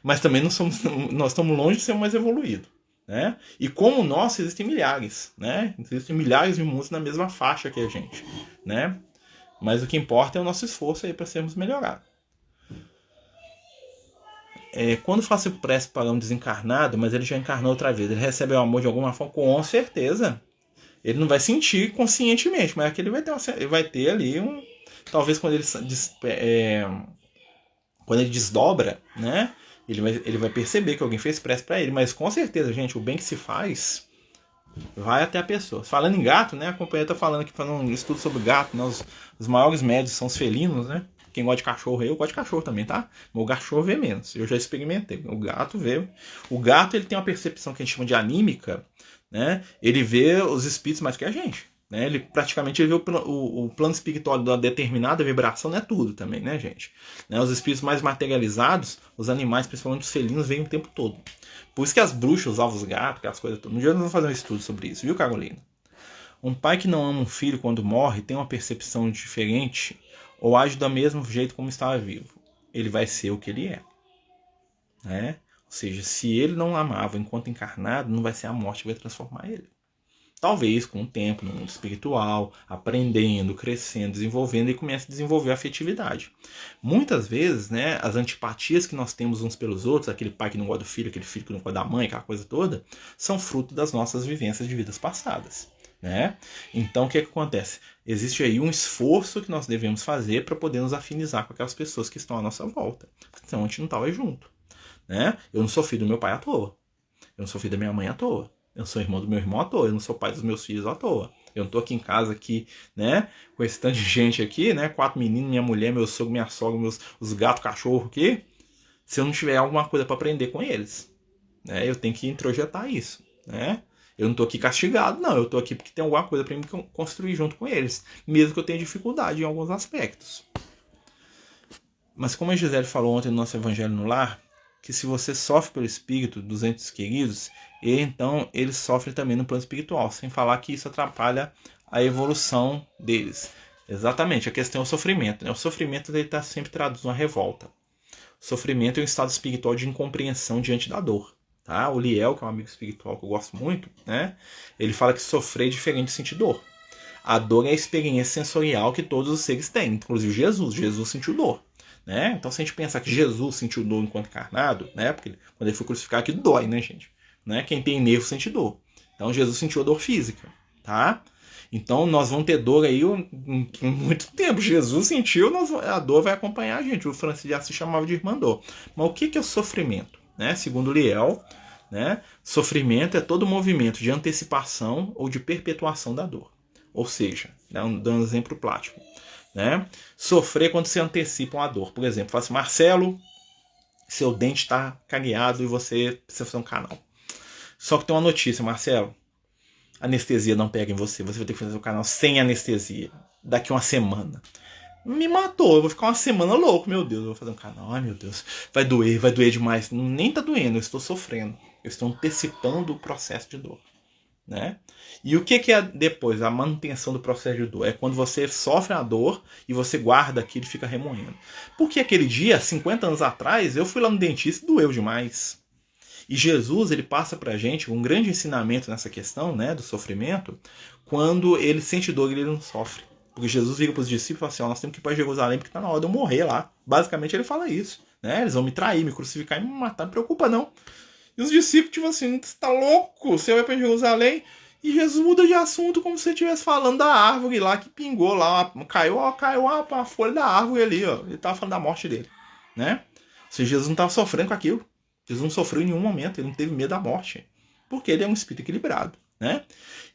Mas também nós estamos longe de ser o mais evoluído. Né? E como nós, existem milhares, né? Existem milhares de mundos na mesma faixa que a gente, né? Mas o que importa é o nosso esforço aí para sermos melhorados. Quando faço prece para um desencarnado, mas ele já encarnou outra vez, ele recebe o amor de alguma forma, com certeza. Ele não vai sentir conscientemente, mas é que ele vai ter ali um, talvez quando ele desdobra, né? Ele vai perceber que alguém fez prece para ele, mas com certeza, gente, o bem que se faz vai até a pessoa. Falando em gato, né? A companhia tá falando aqui, fazendo um estudo sobre gato, né? Os maiores médios são os felinos, né? Quem gosta de cachorro, eu gosto de cachorro também, tá? Mas o cachorro vê menos. Eu já experimentei. O gato vê. O gato, ele tem uma percepção que a gente chama de anímica, né? Ele vê os espíritos mais que a gente. Né? Ele praticamente vê o plano espiritual de uma determinada vibração, não é tudo também, né, gente? Né? Os espíritos mais materializados, os animais, principalmente os felinos, veem o tempo todo. Por isso que as bruxas usavam os gatos, aquelas coisas todas. Um dia nós vamos fazer um estudo sobre isso, viu, Carolina? Um pai que não ama um filho quando morre tem uma percepção diferente ou age do mesmo jeito como estava vivo. Ele vai ser o que ele é. Né? Ou seja, se ele não amava enquanto encarnado, não vai ser a morte que vai transformar ele. Talvez com o tempo, no mundo espiritual, aprendendo, crescendo, desenvolvendo, e comece a desenvolver a afetividade. Muitas vezes, né, as antipatias que nós temos uns pelos outros, aquele pai que não gosta do filho, aquele filho que não gosta da mãe, aquela coisa toda, são fruto das nossas vivências de vidas passadas. Né? Então o que acontece? Existe aí um esforço que nós devemos fazer para poder nos afinizar com aquelas pessoas que estão à nossa volta. Porque senão a gente não estava junto. Né? Eu não sou filho do meu pai à toa. Eu não sou filho da minha mãe à toa. Eu sou irmão do meu irmão à toa, eu não sou pai dos meus filhos à toa. Eu não tô aqui em casa aqui, né, com esse tanto de gente aqui, né, 4 meninos, minha mulher, meu sogro, minha sogra, os gatos, cachorro aqui, se eu não tiver alguma coisa para aprender com eles, né, eu tenho que introjetar isso, né. Eu não tô aqui castigado, não, eu tô aqui porque tem alguma coisa para mim construir junto com eles, mesmo que eu tenha dificuldade em alguns aspectos. Mas como a Gisele falou ontem no nosso Evangelho no Lar, que se você sofre pelo espírito dos entes queridos, então eles sofrem também no plano espiritual, sem falar que isso atrapalha a evolução deles. Exatamente, a questão é o sofrimento. Né? O sofrimento está sempre traduzido uma revolta. O sofrimento é um estado espiritual de incompreensão diante da dor. Tá? O Liel, que é um amigo espiritual que eu gosto muito, né? Ele fala que sofrer é diferente de sentir dor. A dor é a experiência sensorial que todos os seres têm, inclusive Jesus. Jesus sentiu dor. Né? Então, se a gente pensar que Jesus sentiu dor enquanto encarnado, né? Porque quando ele foi crucificado, aquilo dói, né, gente? Né? Quem tem nervo sente dor. Então, Jesus sentiu a dor física, tá? Então, nós vamos ter dor aí muito tempo. Jesus sentiu, a dor vai acompanhar a gente. O Francisco de Assis chamava de irmã dor. Mas o que é o sofrimento? Né? Segundo Liel, né? Sofrimento é todo movimento de antecipação ou de perpetuação da dor. Ou seja, dando um exemplo prático, né? Sofrer quando você antecipa uma dor. Por exemplo, fala assim, Marcelo, seu dente está cagueado e você precisa fazer um canal. Só que tem uma notícia, Marcelo. Anestesia não pega em você. Você vai ter que fazer o canal sem anestesia. Daqui uma semana. Me matou. Eu vou ficar uma semana louco. Meu Deus, eu vou fazer um canal. Ai, meu Deus. Vai doer demais. Nem tá doendo. Eu estou sofrendo. Eu estou antecipando o processo de dor. Né? E o que é depois? A manutenção do processo de dor. É quando você sofre a dor e você guarda aquilo e fica remoendo. Porque aquele dia, 50 anos atrás, eu fui lá no dentista e doeu demais. E Jesus, ele passa pra gente um grande ensinamento nessa questão, né, do sofrimento, quando ele sente dor e ele não sofre. Porque Jesus vira para os discípulos e fala assim, nós temos que ir para Jerusalém porque está na hora de eu morrer lá. Basicamente ele fala isso. Né? Eles vão me trair, me crucificar e me matar, não preocupa não. E os discípulos, tipo assim, você tá louco? Você vai para Jerusalém? E Jesus muda de assunto como se ele estivesse falando da árvore lá que pingou lá, caiu a folha da árvore ali, ó. Ele tava falando da morte dele, né? Ou seja, Jesus não estava sofrendo com aquilo. Jesus não sofreu em nenhum momento, ele não teve medo da morte. Porque ele é um espírito equilibrado, né?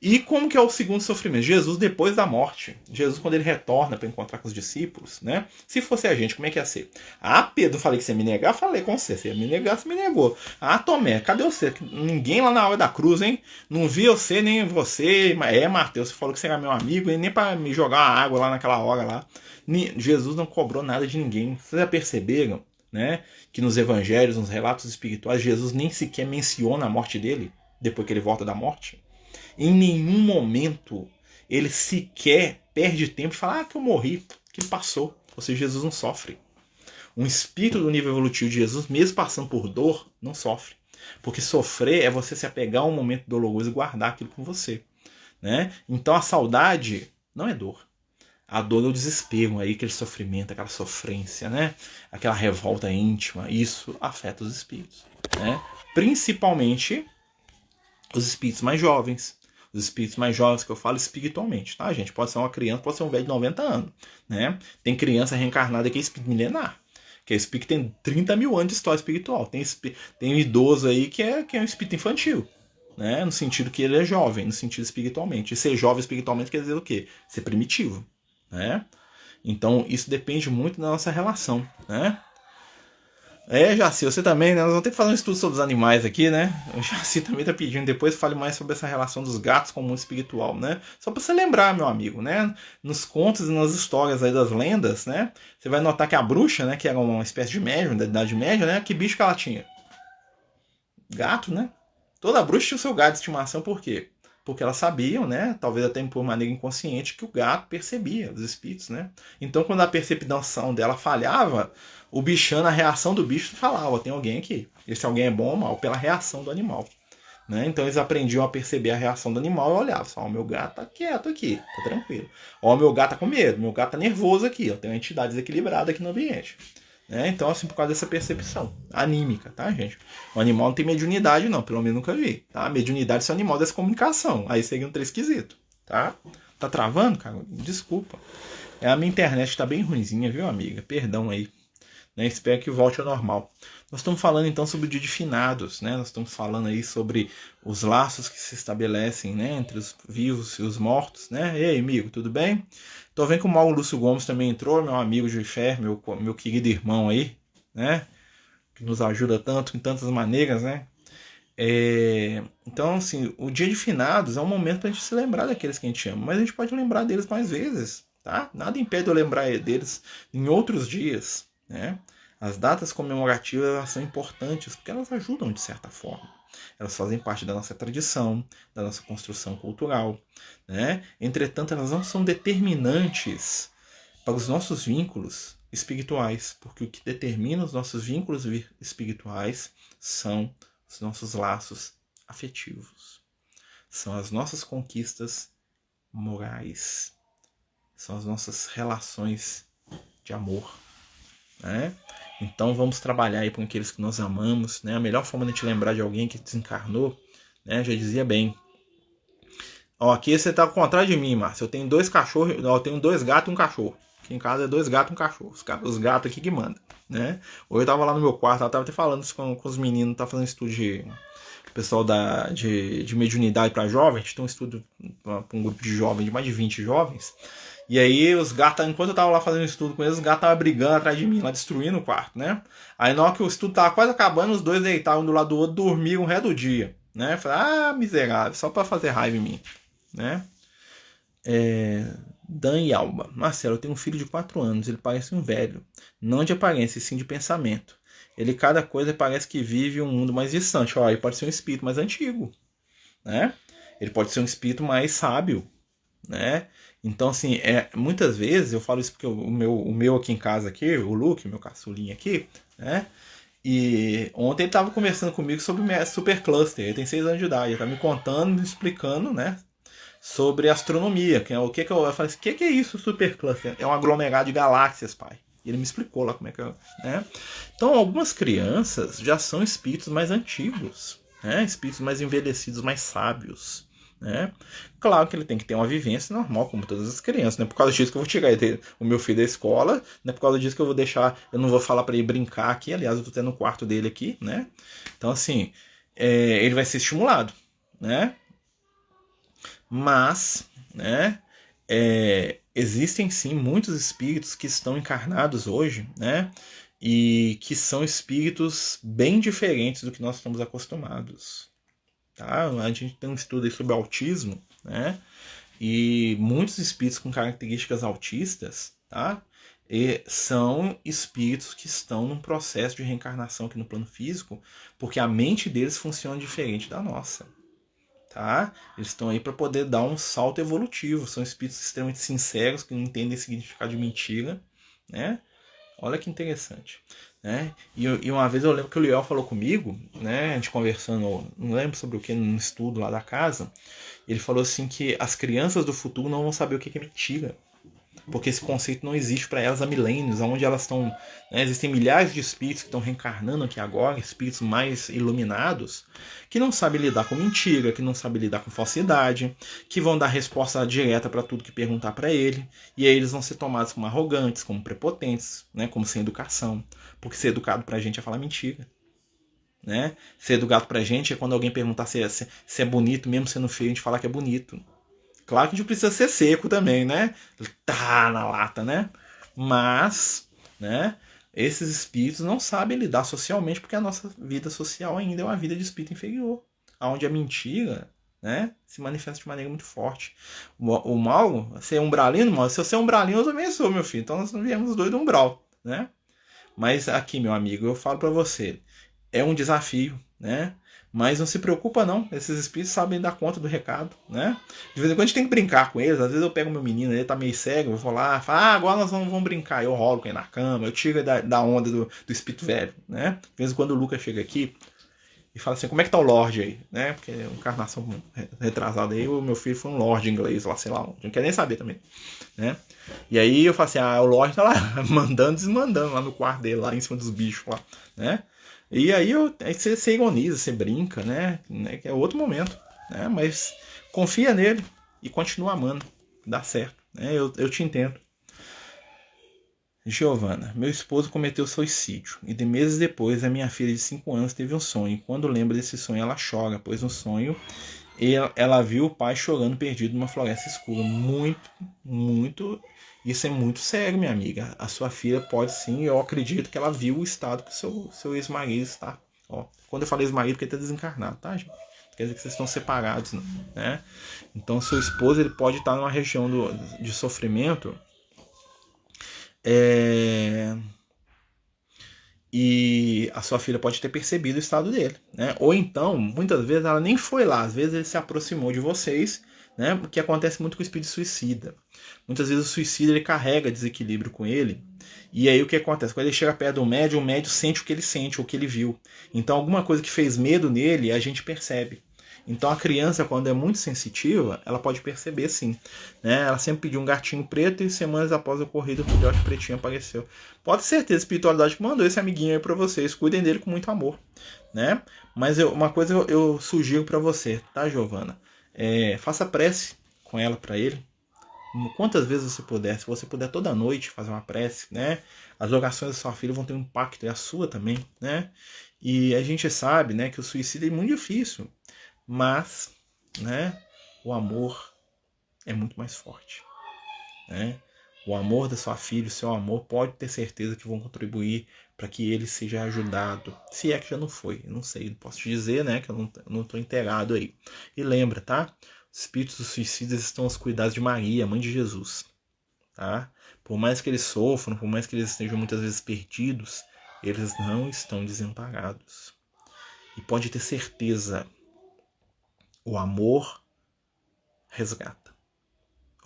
E como que é o segundo sofrimento? Jesus depois da morte. Jesus quando ele retorna para encontrar com os discípulos, né? Se fosse a gente, como é que ia ser? Ah, Pedro, falei que você ia me negar? Falei com você. Você ia me negar, você me negou. Ah, Tomé, cadê você? Ninguém lá na hora da cruz, hein? Não vi você, nem você. Mateus, você falou que você era meu amigo, nem para me jogar água lá naquela hora lá. Jesus não cobrou nada de ninguém. Vocês já perceberam? Né, que nos evangelhos, nos relatos espirituais, Jesus nem sequer menciona a morte dele, depois que ele volta da morte. Em nenhum momento ele sequer perde tempo e fala, que eu morri, que passou. Ou seja, Jesus não sofre. Um espírito do nível evolutivo de Jesus, mesmo passando por dor, não sofre. Porque sofrer é você se apegar a um momento doloroso e guardar aquilo com você. Né? Então a saudade não é dor. A dor é o desespero, aí, aquele sofrimento, aquela sofrência, né? Aquela revolta íntima, isso afeta os espíritos. Né? Principalmente os espíritos mais jovens. Os espíritos mais jovens que eu falo espiritualmente, tá, gente? Pode ser uma criança, pode ser um velho de 90 anos. Né? Tem criança reencarnada que é espírito milenar. Que é espírito que tem 30 mil anos de história espiritual. Tem um idoso aí que é um espírito infantil. Né? No sentido que ele é jovem, no sentido espiritualmente. E ser jovem espiritualmente quer dizer o quê? Ser primitivo. Né? Então isso depende muito da nossa relação, né? Jaci, você também, né? Nós vamos ter que fazer um estudo sobre os animais aqui, né? O Jaci também tá pedindo, depois fale mais sobre essa relação dos gatos com o mundo espiritual, né? Só para você lembrar, meu amigo, né? Nos contos e nas histórias aí das lendas, né? Você vai notar que a bruxa, né? Que era uma espécie de médium da Idade Média, né? Que bicho que ela tinha? Gato, né? Toda bruxa tinha o seu gato de estimação, por quê? Porque elas sabiam, né, talvez até por maneira inconsciente, que o gato percebia os espíritos, né? Então, quando a percepção dela falhava, o bichano, a reação do bicho falava, tem alguém aqui. Esse alguém é bom ou mal, pela reação do animal. Né? Então, eles aprendiam a perceber a reação do animal e olhavam, ó, o meu gato tá quieto aqui, tá tranquilo. Ó, o meu gato tá com medo, meu gato tá nervoso aqui, ó, tem uma entidade desequilibrada aqui no ambiente. Né? Então, assim, por causa dessa percepção anímica, tá, gente? O animal não tem mediunidade, não, pelo menos nunca vi, tá? Mediunidade é o animal dessa comunicação. Aí seria um três esquisito, tá? Tá travando, cara? Desculpa. A minha internet tá bem ruinzinha, viu, amiga? Perdão aí. Né? Espero que volte ao normal. Nós estamos falando então sobre o dia de finados, né? Nós estamos falando aí sobre os laços que se estabelecem, né, entre os vivos e os mortos, né? E aí, amigo, tudo bem? Tô vendo que o Mauro Lúcio Gomes também entrou, meu amigo de fé, meu querido irmão aí, né? Que nos ajuda tanto, em tantas maneiras, né? Então, assim, o dia de finados é um momento pra gente se lembrar daqueles que a gente ama, mas a gente pode lembrar deles mais vezes, tá? Nada impede eu lembrar deles em outros dias, né? As datas comemorativas elas são importantes porque elas ajudam de certa forma. Elas fazem parte da nossa tradição, da nossa construção cultural, né? Entretanto, elas não são determinantes para os nossos vínculos espirituais, porque o que determina os nossos vínculos espirituais são os nossos laços afetivos. São as nossas conquistas morais. São as nossas relações de amor, né? Então vamos trabalhar aí com aqueles que nós amamos, né? A melhor forma de a gente lembrar de alguém que desencarnou, né? Já dizia bem. Ó, aqui você tá ao contrário de mim, Márcio. Eu tenho 2 cachorros, eu tenho 2 gatos e um cachorro. Aqui em casa é 2 gatos e um cachorro. Os gatos aqui que mandam, né? Hoje eu tava lá no meu quarto, eu tava até falando isso com os meninos, tá fazendo estudo de pessoal de mediunidade para jovens. A gente tem um estudo para um grupo de jovens, de mais de 20 jovens. E aí os gatos, enquanto eu tava lá fazendo estudo com eles, os gatos estavam brigando atrás de mim, lá destruindo o quarto, né? Aí na hora que o estudo tava quase acabando, os dois deitavam um do lado do outro, dormiam o resto do dia, né? Eu falei, ah, miserável, só para fazer raiva em mim, né? Dan e Alba. Marcelo, eu tenho um filho de 4 anos, ele parece um velho. Não de aparência, sim de pensamento. Ele, cada coisa, parece que vive um mundo mais distante. Ó, ele pode ser um espírito mais antigo, né? Ele pode ser um espírito mais sábio, né? Então, assim, muitas vezes, eu falo isso porque o meu aqui em casa, aqui, o Luke, meu caçulinha aqui, né? E ontem ele estava conversando comigo sobre o supercluster. Ele tem 6 anos de idade, ele tá me contando, me explicando, né? Sobre astronomia. Que é o que eu falei assim, o que é isso, supercluster? É um aglomerado de galáxias, pai. E ele me explicou lá como é que é, né? Então, algumas crianças já são espíritos mais antigos, né? Espíritos mais envelhecidos, mais sábios, né? Claro que ele tem que ter uma vivência normal, como todas as crianças. Não é por causa disso que eu vou tirar o meu filho da escola, não é por causa disso que eu vou deixar, eu não vou falar para ele brincar aqui. Aliás, eu tô tendo o quarto dele aqui, né? Então, assim, ele vai ser estimulado, né? Mas, né? Existem sim muitos espíritos que estão encarnados hoje, né? E que são espíritos bem diferentes do que nós estamos acostumados. Tá? A gente tem um estudo aí sobre autismo, né? E muitos espíritos com características autistas, tá? E são espíritos que estão num processo de reencarnação aqui no plano físico, porque a mente deles funciona diferente da nossa. Tá? Eles estão aí para poder dar um salto evolutivo. São espíritos extremamente sinceros, que não entendem o significado de mentira, né? Olha que interessante, né? E uma vez eu lembro que o Liel falou comigo, né? A gente conversando, não lembro sobre o que, num estudo lá da casa. Ele falou assim que as crianças do futuro não vão saber o que é mentira, porque esse conceito não existe para elas há milênios, onde elas estão, né, existem milhares de espíritos que estão reencarnando aqui agora, espíritos mais iluminados, que não sabem lidar com mentira, que não sabem lidar com falsidade, que vão dar resposta direta para tudo que perguntar para ele, e aí eles vão ser tomados como arrogantes, como prepotentes, né, como sem educação, porque ser educado para a gente é falar mentira. Né? Ser educado pra gente é quando alguém perguntar se é bonito, mesmo sendo feio, a gente falar que é bonito. Claro que a gente precisa ser seco também, né? Tá na lata, né? Mas, né? Esses espíritos não sabem lidar socialmente, porque a nossa vida social ainda é uma vida de espírito inferior, onde a mentira, né, se manifesta de maneira muito forte. O mal, você é umbralino, mal. Se você é umbralino, eu também sou, meu filho. Então nós não viemos os dois do umbral, né? Mas aqui, meu amigo, eu falo para você, é um desafio, né? Mas não se preocupa não, esses espíritos sabem dar conta do recado, né? De vez em quando a gente tem que brincar com eles, às vezes eu pego meu menino, ele tá meio cego, eu vou lá, falo, agora nós vamos brincar, eu rolo com ele na cama, eu tiro da onda do espírito velho, né? De vez em quando o Lucas chega aqui e fala assim, como é que tá o Lorde aí, né? Porque é uma encarnação retrasada aí, o meu filho foi um Lorde inglês lá, sei lá onde, não quer nem saber também, né? E aí eu falo assim, o Lorde tá lá mandando e desmandando lá no quarto dele, lá em cima dos bichos lá, né? E aí você ironiza, você brinca, né? Que é outro momento, né? Mas confia nele e continua amando, dá certo, né? Eu te entendo. Giovana, meu esposo cometeu suicídio e de meses depois a minha filha de 5 anos teve um sonho. Quando lembra desse sonho ela chora, pois no sonho ela viu o pai chorando perdido numa floresta escura. Muito, muito. Isso é muito sério, minha amiga. A sua filha pode sim, eu acredito que ela viu o estado que o seu ex-marido está. Ó, quando eu falei ex-marido, porque ele está desencarnado, tá, gente? Quer dizer que vocês estão separados, né? Então, seu esposo ele pode estar numa região de sofrimento. E a sua filha pode ter percebido o estado dele, né? Ou então, muitas vezes ela nem foi lá, às vezes ele se aproximou de vocês, né? O que acontece muito com o espírito suicida. Muitas vezes o suicida ele carrega desequilíbrio com ele, e aí o que acontece? Quando ele chega perto do médium, o médium sente o que ele sente, o que ele viu. Então alguma coisa que fez medo nele, a gente percebe. Então a criança, quando é muito sensitiva, ela pode perceber sim, né? Ela sempre pediu um gatinho preto e semanas após o ocorrido o filhote pretinho apareceu. Pode ter certeza, a espiritualidade que mandou esse amiguinho aí para vocês, cuidem dele com muito amor, né? Mas uma coisa eu sugiro para você, tá, Giovana? Faça prece com ela para ele, quantas vezes você puder. Se você puder toda noite fazer uma prece, né? As orações da sua filha vão ter um impacto, e a sua também, né? E a gente sabe, né, que o suicídio é muito difícil, mas, né, o amor é muito mais forte, né? O amor da sua filha, o seu amor, pode ter certeza que vão contribuir para que ele seja ajudado. Se é que já não foi, eu não sei, não posso te dizer, né, que eu não estou inteirado aí. E lembra, tá? Os espíritos dos suicidas estão aos cuidados de Maria, mãe de Jesus, tá? Por mais que eles sofram, por mais que eles estejam muitas vezes perdidos, eles não estão desamparados. E pode ter certeza, o amor resgata,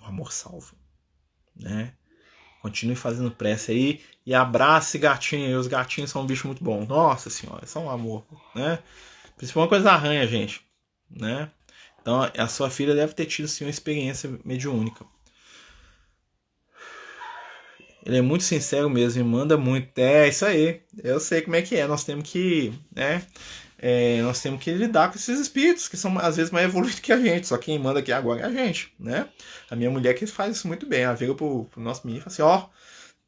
o amor salva, né? Continue fazendo prece aí e abrace gatinho. Os gatinhos são um bicho muito bom. Nossa senhora, são um amor, né? Principalmente coisa arranha, gente, né? Então a sua filha deve ter tido sim uma experiência mediúnica. Ele é muito sincero mesmo e manda muito. É isso aí. Eu sei como é que é. Nós temos que, né? Nós temos que lidar com esses espíritos que são às vezes mais evoluídos que a gente. Só quem manda aqui agora é a gente, né? A minha mulher que faz isso muito bem. Ela vira pro nosso menino e fala assim: ó,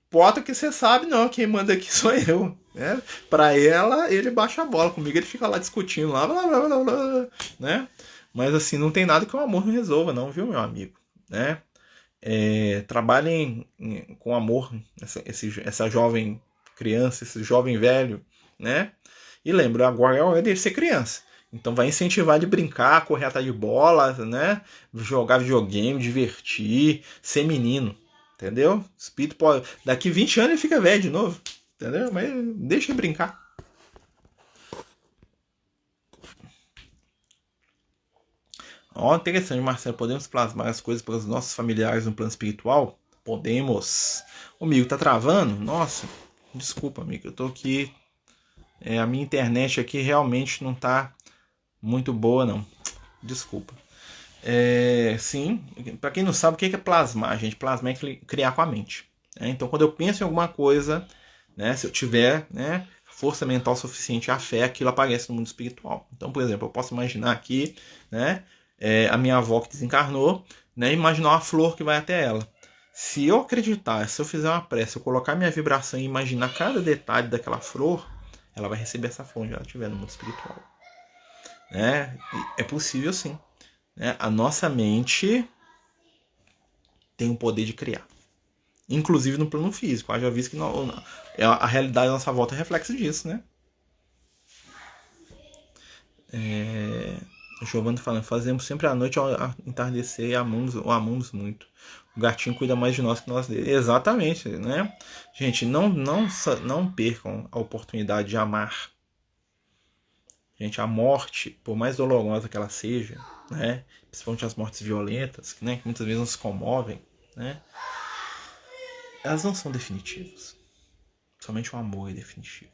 bota que você sabe, não. Quem manda aqui sou eu, né? Pra ela, ele baixa a bola. Comigo ele fica lá discutindo lá, blá, blá, blá, blá, né? Mas assim, não tem nada que o amor não resolva, não, viu, meu amigo, né? Trabalhem com amor essa jovem criança, esse jovem velho, né? E lembra, agora é hora de ser criança. Então vai incentivar ele a brincar, correr atrás de bola, né? Jogar videogame, divertir, ser menino. Entendeu? O espírito pode. Daqui 20 anos ele fica velho de novo. Entendeu? Mas deixa ele brincar. Ó, interessante, Marcelo. Podemos plasmar as coisas para os nossos familiares no plano espiritual? Podemos. O amigo tá travando? Nossa, desculpa, amigo. Eu tô aqui. A minha internet aqui realmente não tá muito boa, não. Desculpa. Sim, para quem não sabe, o que é plasmar, gente? Plasmar é criar com a mente. Né? Então, quando eu penso em alguma coisa, né, se eu tiver, né, força mental suficiente, a fé, aquilo aparece no mundo espiritual. Então, por exemplo, eu posso imaginar aqui, né, a minha avó que desencarnou, né, imaginar uma flor que vai até ela. Se eu acreditar, se eu fizer uma prece, eu colocar minha vibração e imaginar cada detalhe daquela flor, ela vai receber essa flor onde ela estiver no mundo espiritual. Né? É possível sim. Né? A nossa mente tem o poder de criar. Inclusive no plano físico. Já visto que a realidade da nossa volta é reflexo disso, né? O Giovanni falando, fazemos sempre à noite ao entardecer e amamos muito. O gatinho cuida mais de nós que nós dele. Exatamente, né? Gente, não percam a oportunidade de amar. Gente, a morte, por mais dolorosa que ela seja, né? Principalmente as mortes violentas, né? Que muitas vezes nos comovem, né? Elas não são definitivas. Somente o amor é definitivo.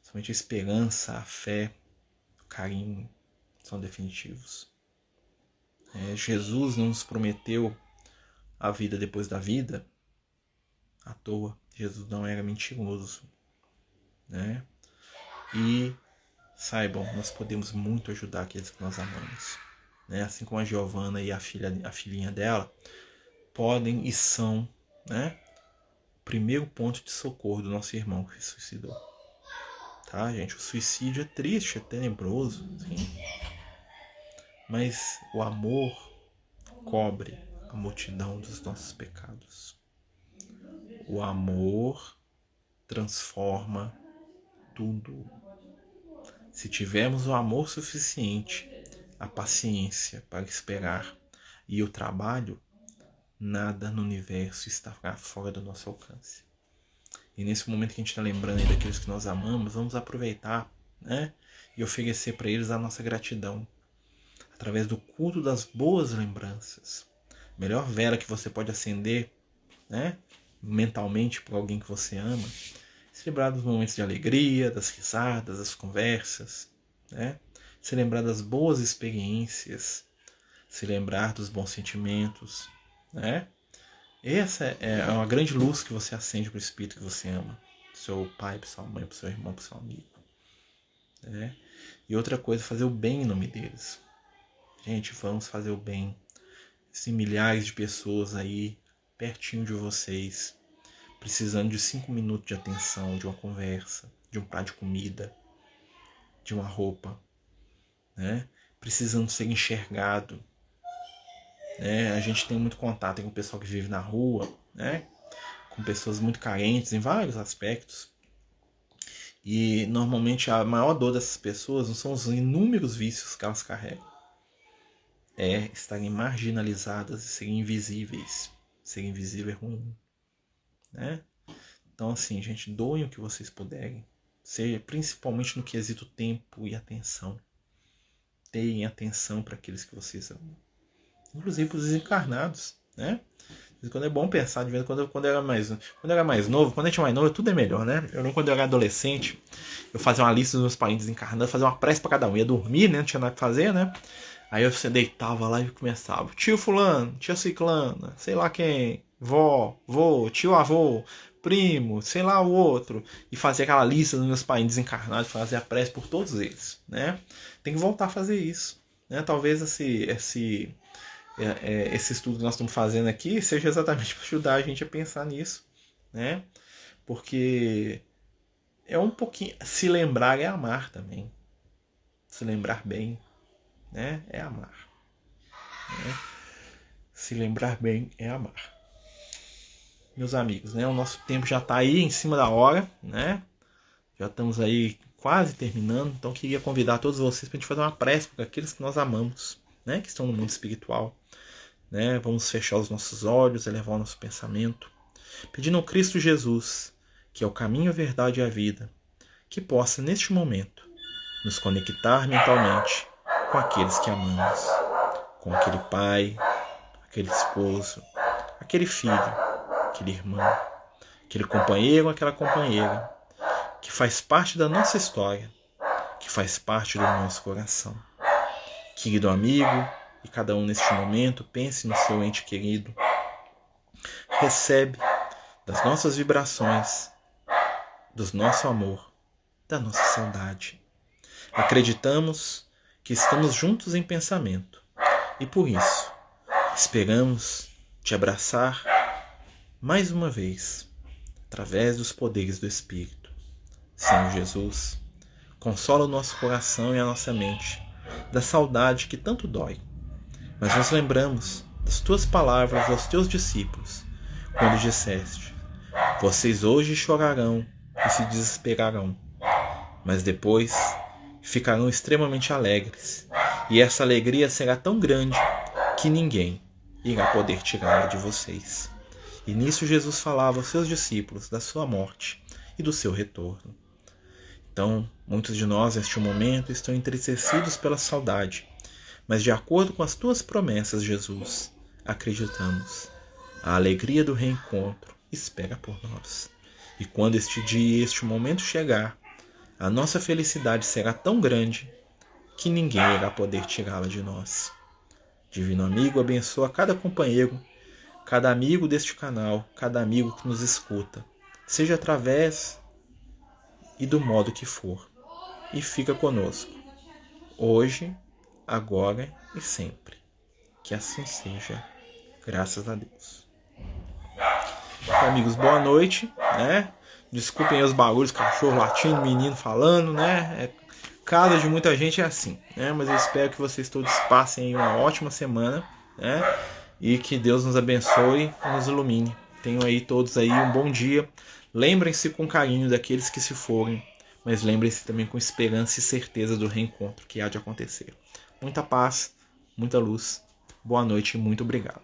Somente a esperança, a fé, o carinho são definitivos. Jesus não nos prometeu a vida depois da vida à toa. Jesus não era mentiroso, né? E saibam, nós podemos muito ajudar aqueles que nós amamos, né? Assim como a Giovana e a filhinha dela podem e são, né, o primeiro ponto de socorro do nosso irmão que se suicidou. Tá, gente? O suicídio é triste, é tenebroso, sim. Mas o amor cobre a multidão dos nossos pecados. O amor transforma tudo. Se tivermos o amor suficiente, a paciência para esperar e o trabalho, nada no universo estará fora do nosso alcance. E nesse momento que a gente está lembrando aí daqueles que nós amamos, vamos aproveitar, né, e oferecer para eles a nossa gratidão, através do culto das boas lembranças. A melhor vela que você pode acender, né, mentalmente para alguém que você ama, se lembrar dos momentos de alegria, das risadas, das conversas, né? se lembrar das boas experiências, se lembrar dos bons sentimentos, né? Essa é uma grande luz que você acende para o espírito que você ama, pro seu pai, para sua mãe, para seu irmão, para seu amigo, né? E outra coisa, fazer o bem em nome deles. Gente, vamos fazer o bem. Tem milhares de pessoas aí pertinho de vocês, precisando de 5 minutos de atenção, de uma conversa, de um prato de comida, de uma roupa, né? Precisando ser enxergado, né? A gente tem muito contato com o pessoal que vive na rua, né? Com pessoas muito carentes em vários aspectos. E normalmente a maior dor dessas pessoas não são os inúmeros vícios que elas carregam, é estarem marginalizadas e serem invisíveis. Ser invisível é ruim, né? Então assim, gente, doem o que vocês puderem, principalmente no quesito tempo e atenção. Deem atenção para aqueles que vocês amam, inclusive para os desencarnados, né? Quando é bom pensar, de vez em quando eu era mais novo, quando a gente é mais novo, tudo é melhor, né? Eu lembro quando eu era adolescente, eu fazia uma lista dos meus parentes desencarnados, fazia uma prece para cada um, ia dormir, né? Não tinha nada pra fazer, né? Aí eu deitava lá e começava, tio fulano, tia ciclana, sei lá quem, vó, vô, tio avô, primo, sei lá o outro, e fazia aquela lista dos meus parentes desencarnados, fazia a prece por todos eles, né? Tem que voltar a fazer isso, né? Talvez esse estudo que nós estamos fazendo aqui seja exatamente para ajudar a gente a pensar nisso, né? Porque é um pouquinho, se lembrar é amar também, se lembrar bem, né? É amar, né? Se lembrar bem é amar. Meus amigos, né? O nosso tempo já está aí em cima da hora, né? Já estamos aí quase terminando, então queria convidar todos vocês para a gente fazer uma prece para aqueles que nós amamos, né? Que estão no mundo espiritual, né? Vamos fechar os nossos olhos, elevar o nosso pensamento, pedindo ao Cristo Jesus, que é o caminho, a verdade e a vida, que possa neste momento nos conectar mentalmente com aqueles que amamos, com aquele pai, aquele esposo, aquele filho, aquele irmão, aquele companheiro, aquela companheira, que faz parte da nossa história, que faz parte do nosso coração. Querido amigo, e cada um neste momento pense no seu ente querido, recebe das nossas vibrações, do nosso amor, da nossa saudade. Acreditamos que estamos juntos em pensamento e por isso esperamos te abraçar mais uma vez, através dos poderes do Espírito. Senhor Jesus, consola o nosso coração e a nossa mente da saudade que tanto dói, mas nos lembramos das tuas palavras aos teus discípulos, quando disseste: vocês hoje chorarão e se desesperarão, mas depois ficarão extremamente alegres, e essa alegria será tão grande que ninguém irá poder tirá-la de vocês. E nisso Jesus falava aos seus discípulos da sua morte e do seu retorno. Então, muitos de nós neste momento estão entristecidos pela saudade, mas de acordo com as tuas promessas, Jesus, acreditamos. A alegria do reencontro espera por nós. E quando este dia e este momento chegar, a nossa felicidade será tão grande que ninguém irá poder tirá-la de nós. Divino amigo, abençoa cada companheiro, cada amigo deste canal, cada amigo que nos escuta, seja através e do modo que for, e fica conosco, hoje, agora e sempre. Que assim seja, graças a Deus. Então, amigos, boa noite, né? Desculpem os barulhos, cachorro latindo, menino falando, né? Casa de muita gente é assim, né? Mas eu espero que vocês todos passem uma ótima semana, né? E que Deus nos abençoe e nos ilumine. Tenham aí todos aí um bom dia. Lembrem-se com carinho daqueles que se forem, mas lembrem-se também com esperança e certeza do reencontro que há de acontecer. Muita paz, muita luz, boa noite e muito obrigado.